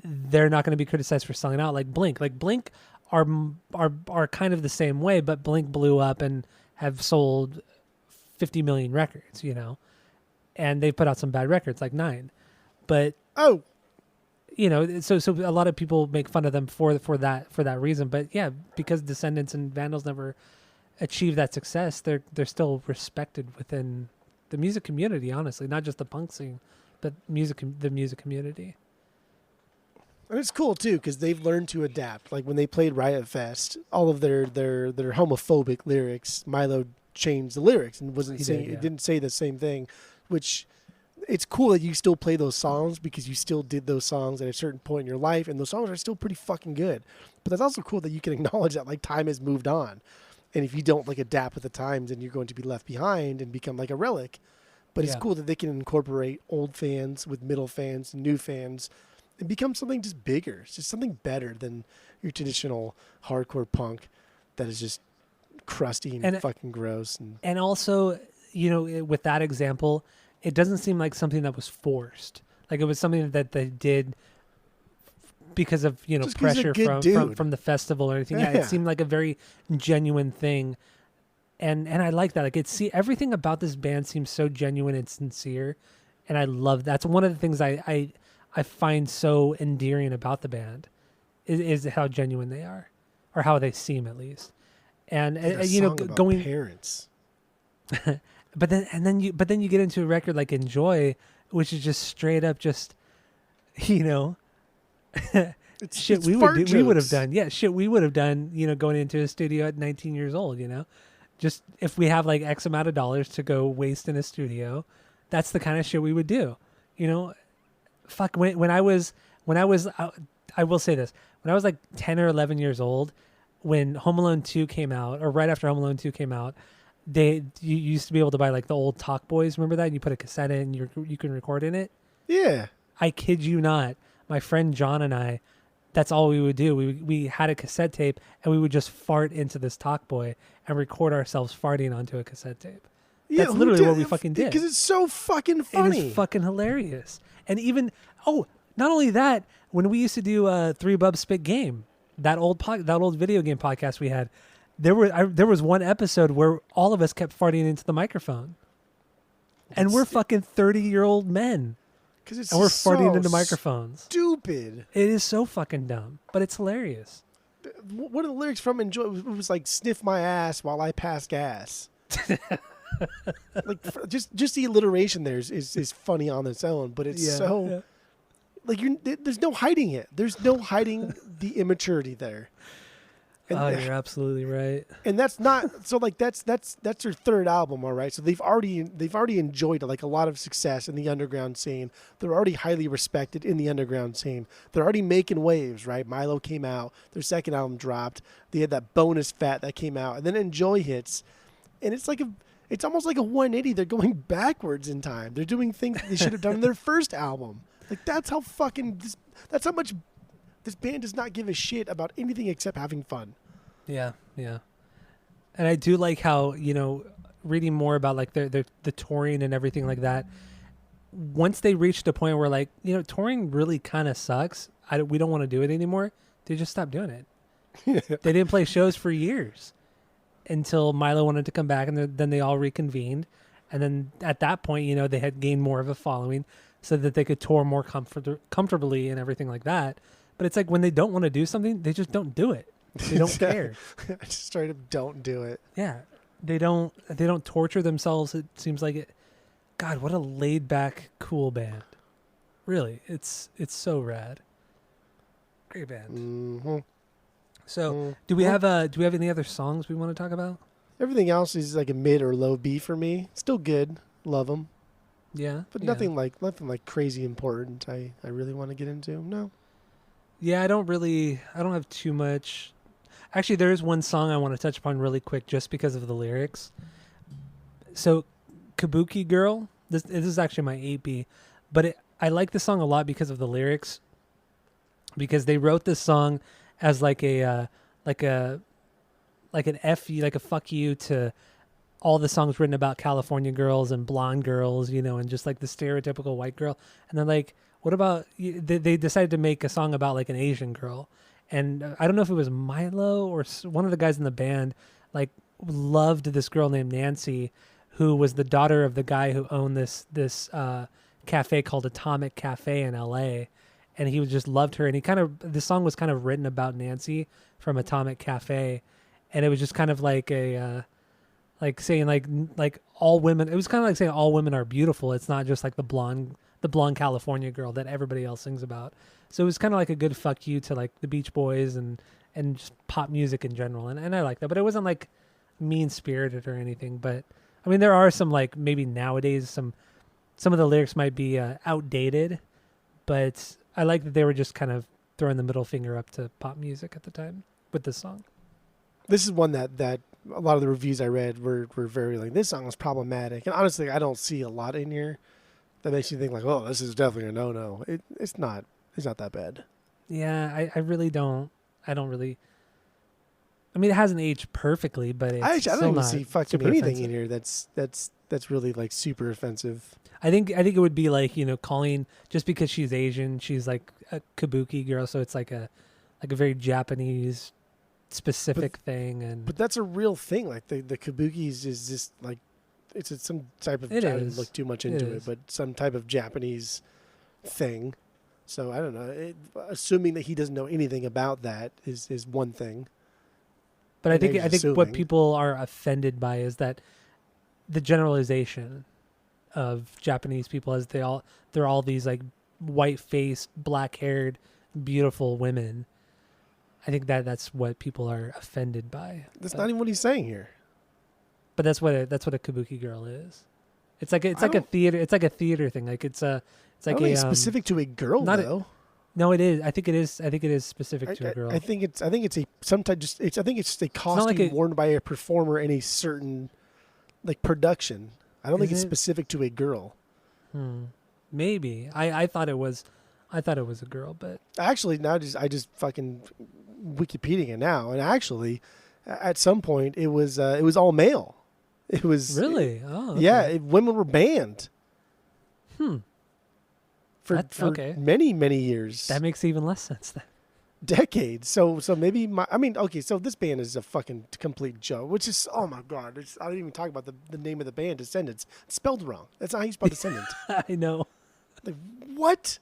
they're not going to be criticized for selling out like Blink. Like Blink are kind of the same way, but Blink blew up and have sold 50 million records, and they've put out some bad records like 9. But so a lot of people make fun of them for that reason. But yeah, because Descendants and Vandals never achieved that success, they're still respected within the music community, honestly, not just the punk scene, but the music community. And it's cool too because they've learned to adapt. Like when they played Riot Fest, all of their homophobic lyrics, Milo changed the lyrics and didn't say the same thing, which it's cool that you still play those songs because you still did those songs at a certain point in your life, and those songs are still pretty fucking good. But that's also cool that you can acknowledge that like time has moved on. And if you don't like adapt with the times, then you're going to be left behind and become like a relic. But it's cool that they can incorporate old fans with middle fans and new fans and become something just bigger. It's just something better than your traditional hardcore punk that is just crusty and fucking gross. And also, with that example, it doesn't seem like something that was forced. Like it was something that they did because of pressure from the festival or anything. Yeah, it seemed like a very genuine thing, and I like that. Like everything about this band seems so genuine and sincere, and I love that's one of the things I find so endearing about the band is how genuine they are, or how they seem at least. And going parents. but then you get into a record like Enjoy, which is just straight up just shit we would have done. Yeah, shit we would have done, going into a studio at 19 years old, Just if we have like X amount of dollars to go waste in a studio, that's the kind of shit we would do. Fuck, when I was I will say this. When I was like 10 or 11 years old, when Home Alone 2 came out, or right after Home Alone 2 came out, you used to be able to buy like the old Talk Boys. Remember that? You put a cassette in, you can record in it. Yeah. I kid you not. My friend John and I, that's all we would do. We had a cassette tape, and we would just fart into this Talk Boy and record ourselves farting onto a cassette tape. That's literally what we fucking did. Because it's so fucking funny. It is fucking hilarious. And even, not only that, when we used to do Three Bubs Spit Game, that old video game podcast we had, there was one episode where all of us kept farting into the microphone. And we're fucking 30-year-old men. And we're farting into microphones. Stupid. It is so fucking dumb, but it's hilarious. One of the lyrics from Enjoy was like, "Sniff my ass while I pass gas." Like just the alliteration there is funny on its own, but it's like there's no hiding it. There's no hiding the immaturity there. And, you're absolutely right. And that's not so like that's their third album, all right. So they've already enjoyed like a lot of success in the underground scene. They're already highly respected in the underground scene. They're already making waves, right? Milo came out, their second album dropped. They had that bonus Fat that came out, and then Enjoy hits, and it's almost like a 180. They're going backwards in time. They're doing things they should have done in their first album. Like that's how much. This band does not give a shit about anything except having fun. Yeah. And I do like how, reading more about like the touring and everything like that, once they reached a point where like, touring really kind of sucks. We don't want to do it anymore. They just stopped doing it. They didn't play shows for years until Milo wanted to come back, and then they all reconvened. And then at that point, they had gained more of a following so that they could tour more comfortably and everything like that. But it's like when they don't want to do something, they just don't do it. They don't care. Just straight up don't do it. Yeah. They don't torture themselves. It seems like it. God, what a laid back, cool band. Really. It's so rad. Great band. Mm-hmm. So do we have any other songs we want to talk about? Everything else is like a mid or low B for me. Still good. Love them. Yeah. But nothing like crazy important I really want to get into. No. Yeah, I don't have too much. Actually, there is one song I want to touch upon really quick just because of the lyrics. So, Kabuki Girl, this is actually my 8B, but I like this song a lot because of the lyrics. Because they wrote this song as like an F you, like a fuck you to all the songs written about California girls and blonde girls, and just like the stereotypical white girl. And then like, what about they decided to make a song about like an Asian girl, and I don't know if it was Milo or one of the guys in the band, like loved this girl named Nancy, who was the daughter of the guy who owned this cafe called Atomic Cafe in L.A. And he just loved her, and the song was kind of written about Nancy from Atomic Cafe, and it was just kind of like like saying like all women. It was kind of like saying all women are beautiful. It's not just like the blonde California girl that everybody else sings about. So it was kind of like a good fuck you to like the Beach Boys and just pop music in general, and I like that. But it wasn't like mean spirited or anything. But I mean, there are some like maybe nowadays some of the lyrics might be outdated, but I like that they were just kind of throwing the middle finger up to pop music at the time with this song. This is one that a lot of the reviews I read were very like, this song was problematic. And honestly, I don't see a lot in here that makes you think like, oh, this is definitely a no-no. It's not that bad. Yeah, I really don't. I don't really. I mean, it hasn't aged perfectly, but it's I don't even not see fucking super anything offensive. in here that's really like super offensive. I think it would be like, calling just because she's Asian, she's like a kabuki girl, so it's like a very Japanese specific thing. And But that's a real thing. Like the kabukis is just like it's some type of. It I didn't is. look too much It into it, is. but some type of Japanese thing. So I don't know. Assuming that he doesn't know anything about that is one thing. but I maybe think what assuming. people are offended by is that the generalization of Japanese people as they're all these like white-faced, black-haired, beautiful women. I think that's what people are offended by. That's but, not even what he's saying here. But that's what a kabuki girl is. It's like a don't- theater. It's like a theater thing. Like it's like I don't think a it's specific to a girl not a- though. No, it is. I think it is. I think it is specific to a girl. I think it's a sometimes just I think it's just a costume like a- worn by a performer in a certain like production. I don't think Is it's it? specific to a girl. Maybe. I thought it was. I thought it was a girl, but Actually, now I just fucking Wikipedia it now, and actually, at some point it was all male. It was really, oh okay. yeah. Women were banned. For Okay. many years, That makes even less sense then. decades. So maybe okay. So this band is a fucking complete joke. Which is oh my god. I didn't even talk about the name of the band, Descendents. It's spelled wrong. That's not how you spell Descendant. I know. Like what?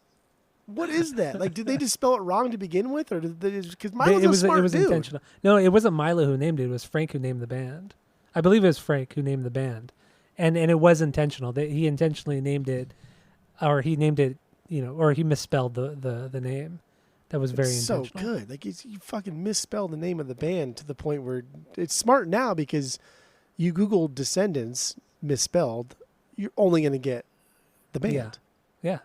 What is that? Like, did they just spell it wrong to begin with, or did they? Because Milo's it a was smart dude. intentional. No, it wasn't Milo who named it. It was Frank who named the band. I believe it was Frank who named the band, and it was intentional. That he intentionally named it, or he named it, or he misspelled the name. That was very so intentional. good. Like you fucking misspelled the name of the band to the point where it's smart now because you Google Descendants misspelled, you're only going to get the band. Yeah.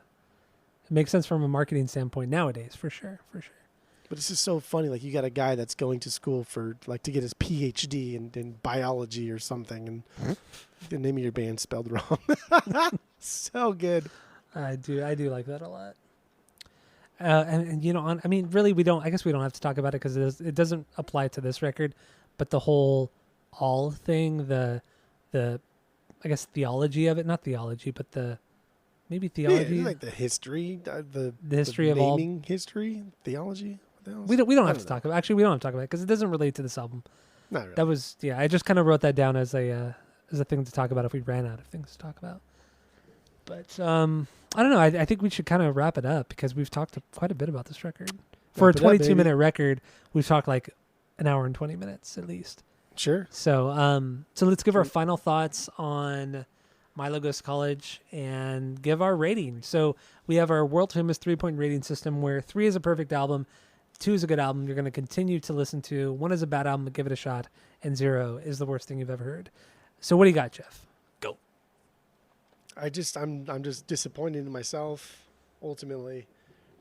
It makes sense from a marketing standpoint nowadays, for sure. But it's just so funny. Like you got a guy that's going to school for like to get his PhD in biology or something, and the name of your band spelled wrong. So good. I do like that a lot. And I mean, really, I guess we don't have to talk about it because it doesn't apply to this record, but the whole all thing, the I guess theology of it, not theology, but maybe theology. Yeah, like the history, the history of all- naming history, theology. What the hell is- We don't I have to talk about. Actually, we don't have to talk about it because it doesn't relate to this album. Not really. That was I just kind of wrote that down as a thing to talk about if we ran out of things to talk about. But I don't know. I think we should kind of wrap it up because we've talked quite a bit about this record. For a Wrap it up, 22-minute baby. record, we've talked like an hour and 20 minutes at least. Sure. So let's give our final thoughts on Milo Goes to College and give our rating. So we have our world famous 3-point rating system where 3 is a perfect album, 2 is a good album you're going to continue to listen to, 1 is a bad album, but give it a shot, and 0 is the worst thing you've ever heard. So what do you got, Jeff? Go. I'm just disappointed in myself ultimately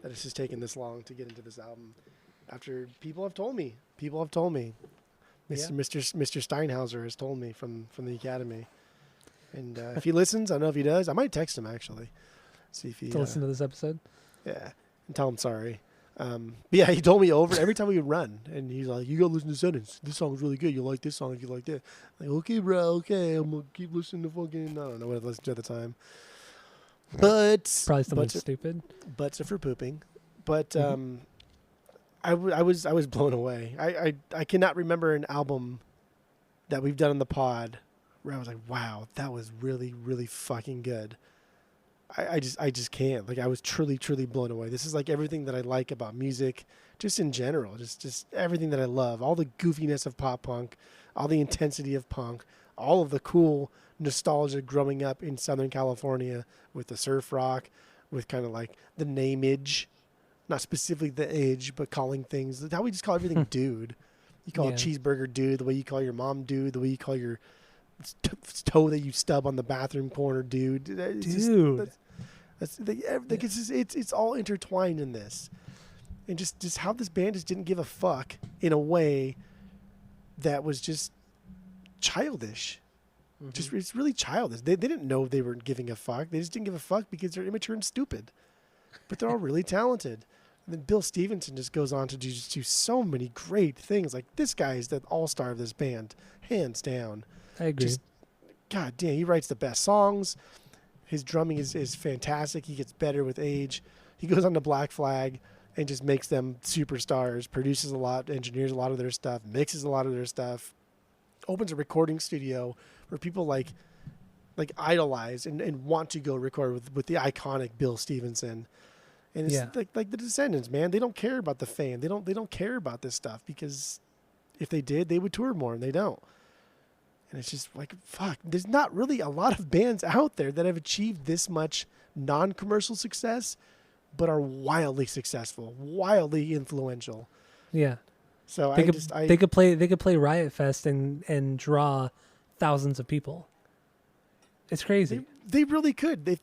that it's just taken this long to get into this album. After people have told me. Mr. Steinhauser has told me from the academy. And if he listens, I don't know if he does. I might text him actually. See if he To listen to this episode. Yeah, and tell him sorry. But yeah, he told me over every time we would run, and he's like, "You gotta listen to Descendents. This song's really good. You'll like this song if you like that." I'm like, okay, bro. Okay, I'm gonna keep listening to fucking. I don't know what I listened to at the time. But Probably something stupid. Butts are for pooping. But I was blown away. I cannot remember an album that we've done on the pod where I was like, wow, that was really, really fucking good. I just can't. Like, I was truly, truly blown away. This is like everything that I like about music, just in general, just everything that I love. All the goofiness of pop punk, all the intensity of punk, all of the cool nostalgia growing up in Southern California with the surf rock, with kind of like the nameage, not specifically the age, but calling things, how we just call everything dude. You call a cheeseburger dude the way you call your mom dude, the way you call your toe that you stub on the bathroom corner dude. It's all intertwined in this. And just how this band just didn't give a fuck in a way that was just childish. It's really childish. They didn't know they were giving a fuck. They just didn't give a fuck because they're immature and stupid. But they're all really talented. And then Bill Stevenson just goes on to do so many great things. Like, this guy is the all-star of this band, hands down. I agree. God damn, he writes the best songs. His drumming is fantastic. He gets better with age. He goes on to Black Flag and just makes them superstars, produces a lot, engineers a lot of their stuff, mixes a lot of their stuff, opens a recording studio where people like idolize and want to go record with the iconic Bill Stevenson. And it's like the Descendents, man. They don't care about the fame. They don't care about this stuff, because if they did, they would tour more, and they don't. And it's just like, fuck, there's not really a lot of bands out there that have achieved this much non-commercial success, but are wildly successful, wildly influential. Yeah. So they could play Riot Fest and draw thousands of people. It's crazy. They really could. If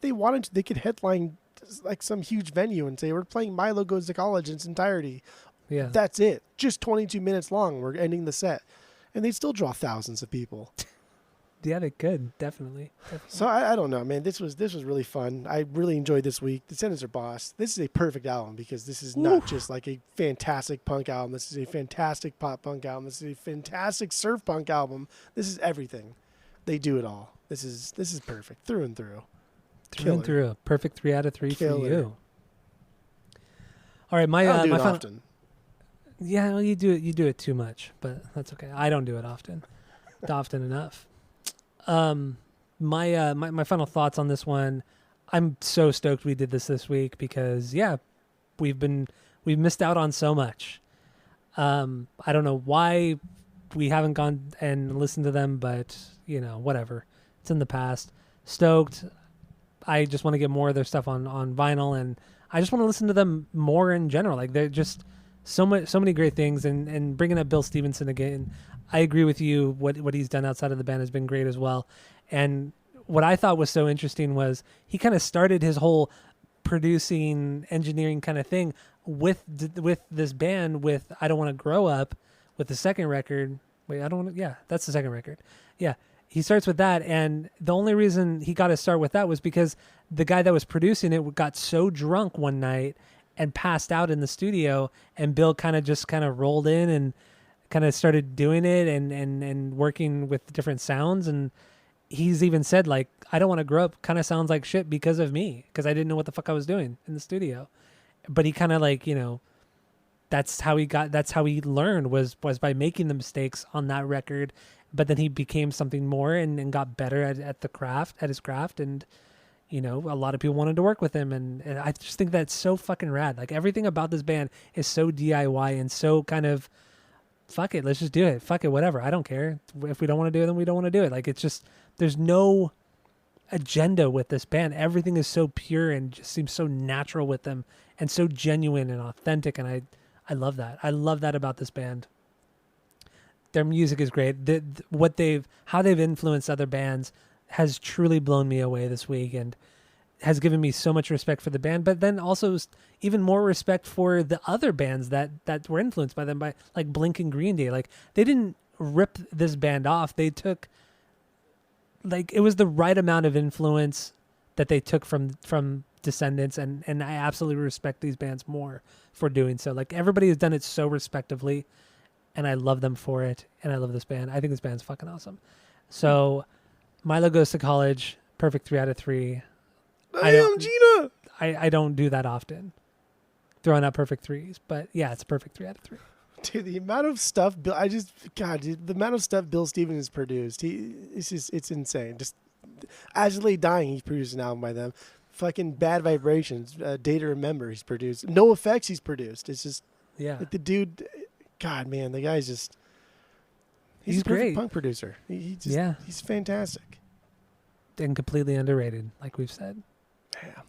they wanted to, they could headline like some huge venue and say, we're playing Milo Goes to College in its entirety. Yeah. That's it. Just 22 minutes long. We're ending the set. And they'd still draw thousands of people. Yeah, they could. Definitely. So I don't know, man. This was really fun. I really enjoyed this week. Descendents are boss. This is a perfect album, because this is not just like a fantastic punk album. This is a fantastic pop punk album. This is a fantastic surf punk album. This is everything. They do it all. This is perfect through and through. Through and through. Perfect 3 out of 3 for you. All right, I don't do it final. often. Yeah, well, you do it too much, but that's okay. I don't do it often. Often enough. My final thoughts on this one. I'm so stoked we did this week, because we've missed out on so much. I don't know why we haven't gone and listened to them, but whatever. It's in the past. Stoked. I just want to get more of their stuff on vinyl, and I just want to listen to them more in general. Like, they're just so many great things, and bringing up Bill Stevenson again, I agree with you. What he's done outside of the band has been great as well. And what I thought was so interesting was he kind of started his whole producing, engineering kind of thing with this band, with I Don't Want to Grow Up, with the second record. Wait, I don't want to. Yeah, that's the second record. Yeah. He starts with that, and the only reason he got to start with that was because the guy that was producing it got so drunk one night and passed out in the studio, and Bill kind of rolled in and kind of started doing it and working with different sounds. And he's even said, like, I Don't Want to Grow Up kind of sounds like shit because of me, because I didn't know what the fuck I was doing in the studio. But he kind of that's how he learned was by making the mistakes on that record. But then he became something more and got better at his craft. And, a lot of people wanted to work with him. And I just think that's so fucking rad. Like, everything about this band is so DIY and so kind of, fuck it, let's just do it. Fuck it, whatever. I don't care. If we don't want to do it, then we don't want to do it. Like, it's just, there's no agenda with this band. Everything is so pure and just seems so natural with them and so genuine and authentic. And I love that. I love that about this band. Their music is great. How they've influenced other bands has truly blown me away this week. And has given me so much respect for the band, but then also even more respect for the other bands that were influenced by them, by like Blink and Green Day. Like they didn't rip this band off. They took, like, it was the right amount of influence that they took from Descendents, and I absolutely respect these bands more for doing so. Like everybody has done it so respectively, and I love them for it, and I love this band. I think this band's fucking awesome. So Milo Goes to College, perfect 3 out of 3. Gina. I don't do that often, throwing out perfect 3s, but yeah, it's a perfect 3 out of 3. Dude, the amount of stuff the amount of stuff Bill Stevens has produced, it's insane. Just As You Lay Dying, he's produced an album by them. Fucking Bad Vibrations, Day to Remember, he's produced. No Effects, he's produced. It's just, like the dude, God, man, the guy's just, he's a perfect great punk producer. He's fantastic. And completely underrated, like we've said. Yeah.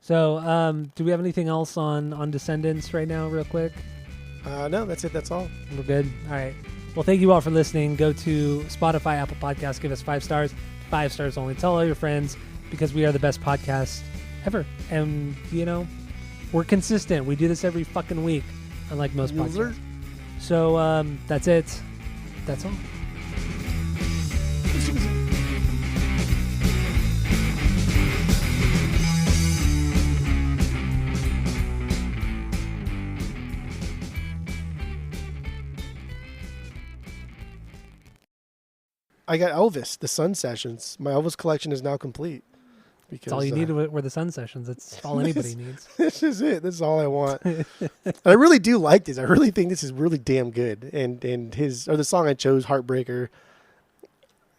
So, do we have anything else on Descendants right now, real quick? No, that's it. That's all. We're good. All right. Well, thank you all for listening. Go to Spotify, Apple Podcasts, give us 5 stars. 5 stars only. Tell all your friends, because we are the best podcast ever. And, we're consistent. We do this every fucking week, unlike most podcasts. So, that's it. That's all. I got Elvis, the Sun Sessions. My Elvis collection is now complete. Because, that's all you need were the Sun Sessions. That's all anybody needs. This is it. This is all I want. And I really do like this. I really think this is really damn good. And the song I chose, Heartbreaker,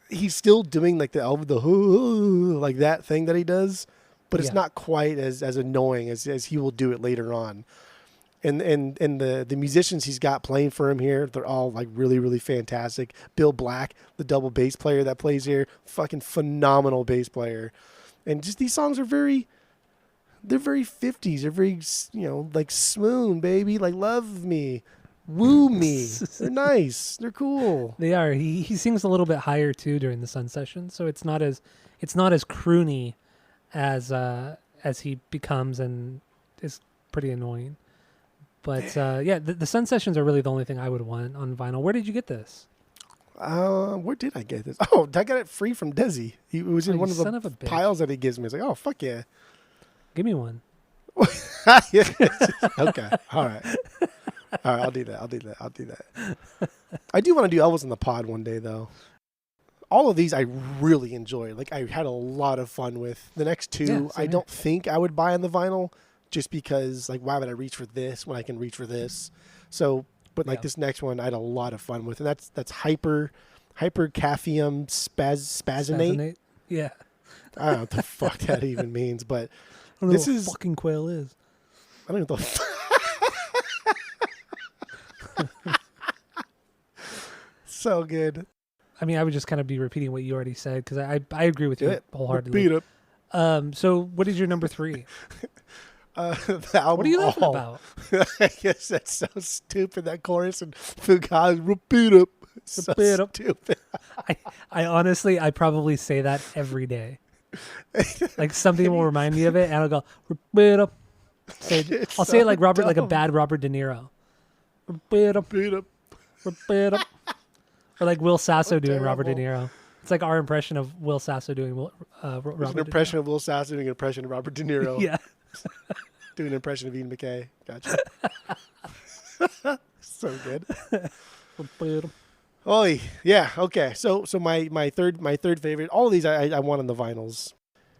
he's still doing like the like that thing that he does, but it's not quite as annoying as he will do it later on. And the musicians he's got playing for him here, they're all like really, really fantastic. Bill Black, the double bass player that plays here, fucking phenomenal bass player. And just these songs are very 50s. They're very, like swoon, baby, like love me, woo me. They're nice. They're cool. They are. He sings a little bit higher too during the Sun Session, so it's not as croony as he becomes, and is pretty annoying. But the Sun Sessions are really the only thing I would want on vinyl. Where did you get this? Where did I get this? Oh, I got it free from Desi. It was in one of the piles that he gives me. It's like, oh, fuck yeah. Give me one. Okay. All right. I'll do that. I do want to do Elvis in the Pod one day, though. All of these I really enjoyed. Like, I had a lot of fun with. The next two, I don't think I would buy on the vinyl, just because, like, why would I reach for this when I can reach for this? So, but like this next one, I had a lot of fun with, and that's hypercaphium spazonate. Yeah, I don't know what the fuck that even means, but I don't know what fucking quail is. I don't know what the so good. I mean, I would just kind of be repeating what you already said, because I agree with you wholeheartedly. Beat up. So what is your number 3? The album. What are you laughing about? I guess that's so stupid, that chorus, and the guys repeat up. So stupid. I honestly, I probably say that every day. Like something will remind me of it, and I'll go repeat up. I'll say it like Robert, like a bad Robert De Niro. Repeat up, repeat up. Or like Will Sasso doing Robert De Niro. It's like our impression of Will Sasso doing Robert. An impression of Will Sasso doing an impression of Robert De Niro. Yeah. Doing an impression of Ian McKay. Gotcha. So good. Oh yeah. Okay. So my third favorite. All of these I want on the vinyls.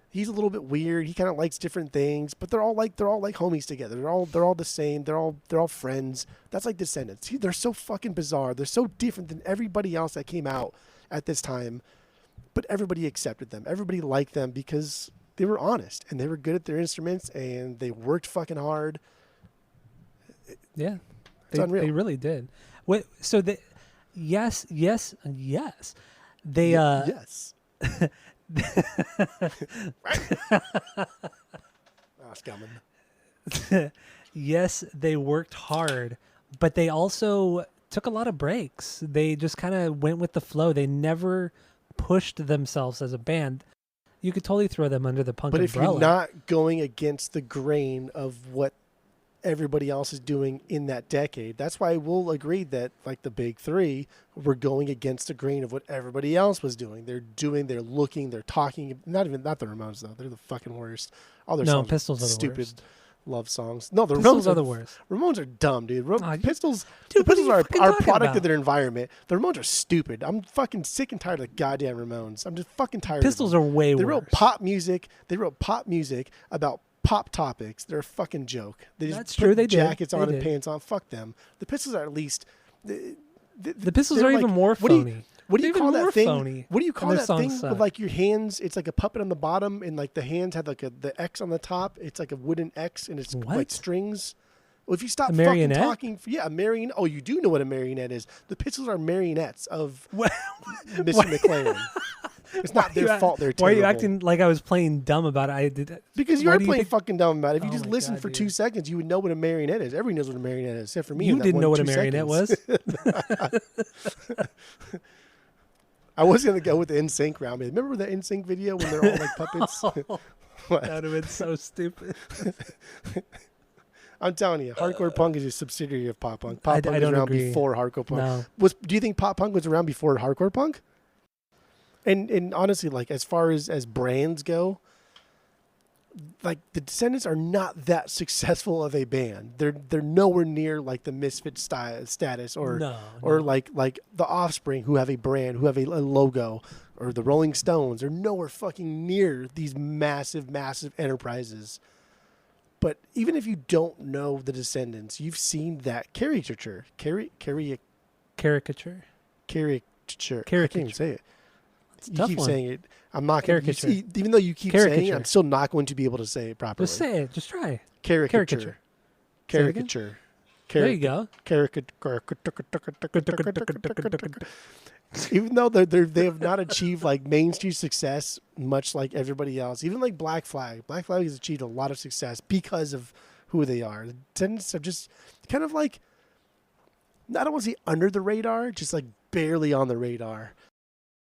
He's a little bit weird. He kind of likes different things, but they're all like homies together. They're all the same. They're all friends. That's like Descendants. They're so fucking bizarre. They're so different than everybody else that came out at this time, but everybody accepted them. Everybody liked them because they were honest and they were good at their instruments and they worked fucking hard. Yeah, it's unreal. They really did. So they, yes. They yes. Yes, they worked hard, but they also took a lot of breaks. They just kind of went with the flow. They never pushed themselves as a band. You could totally throw them under the punk But if umbrella. you're not going against the grain of what everybody else is doing in that decade, that's why we'll agree that like the big three were going against the grain of what everybody else was doing. They're looking, they're talking. Not the Ramones though. They're the fucking worst. All their No, songs Pistols are the stupid worst. love songs. No, the Pistols Ramones are the worst. Ramones are dumb, dude. Pistols, Dude, the what are Pistols you are fucking a talking product about? of their environment. The Ramones are stupid. I'm fucking sick and tired of the goddamn Ramones. I'm just fucking tired Pistols of are them. way They worse. wrote pop music. They wrote pop music about pop topics. They're a fucking joke. They just That's put true, they did. jackets They on and did. pants on. Fuck them. The Pistols are at least. The Pistols they're are like- even more what do you- phony. What do you They're call even that more thing? phony, What do you and call their that songs thing suck. with like your hands? It's like a puppet on the bottom, and like the hands have like the X on the top. It's like a wooden X, and it's like What? strings. Well, if you stop A fucking marionette? talking, a marionette. Oh, you do know what a marionette is. The Pistols are marionettes of What? Mr. McLaren. It's not their fault. They're Why are terrible. you acting like I was playing dumb about it? I did. Because why you're do you playing think- fucking dumb about it. If you Oh just my listen God, for dude. 2 seconds, you would know what a marionette is. Everybody knows what a marionette is, except for me. You in that didn't know what a 2 marionette seconds. was. I was gonna go with the NSYNC round. Remember the NSYNC video when they're all like puppets? What? That would have been so stupid. I'm telling you, hardcore punk is a subsidiary of pop punk. Pop punk I was don't around agree. before hardcore punk. No. Do you think pop punk was around before hardcore punk? And honestly, like as far as brands go, like the Descendents are not that successful of a band. They're nowhere near like the Misfit status or No, or no. like the Offspring, who have a brand, who have a logo, or the Rolling Stones. They're nowhere fucking near these massive enterprises. But even if you don't know the Descendants, you've seen that caricature. Caricature. Caricature. I can't even say it. It's a You tough keep one. saying it. I'm not going to. Caricature. Even though you keep saying it, Caricature. I'm still not going to be able to say it properly. Just say it. Just try. Caricature. Say it again. Caricature. There you go. Even though they have not achieved like mainstream success, much like everybody else, even like Black Flag has achieved a lot of success because of who they are. The Descendants are just kind of like, I don't want to say under the radar, just like barely on the radar.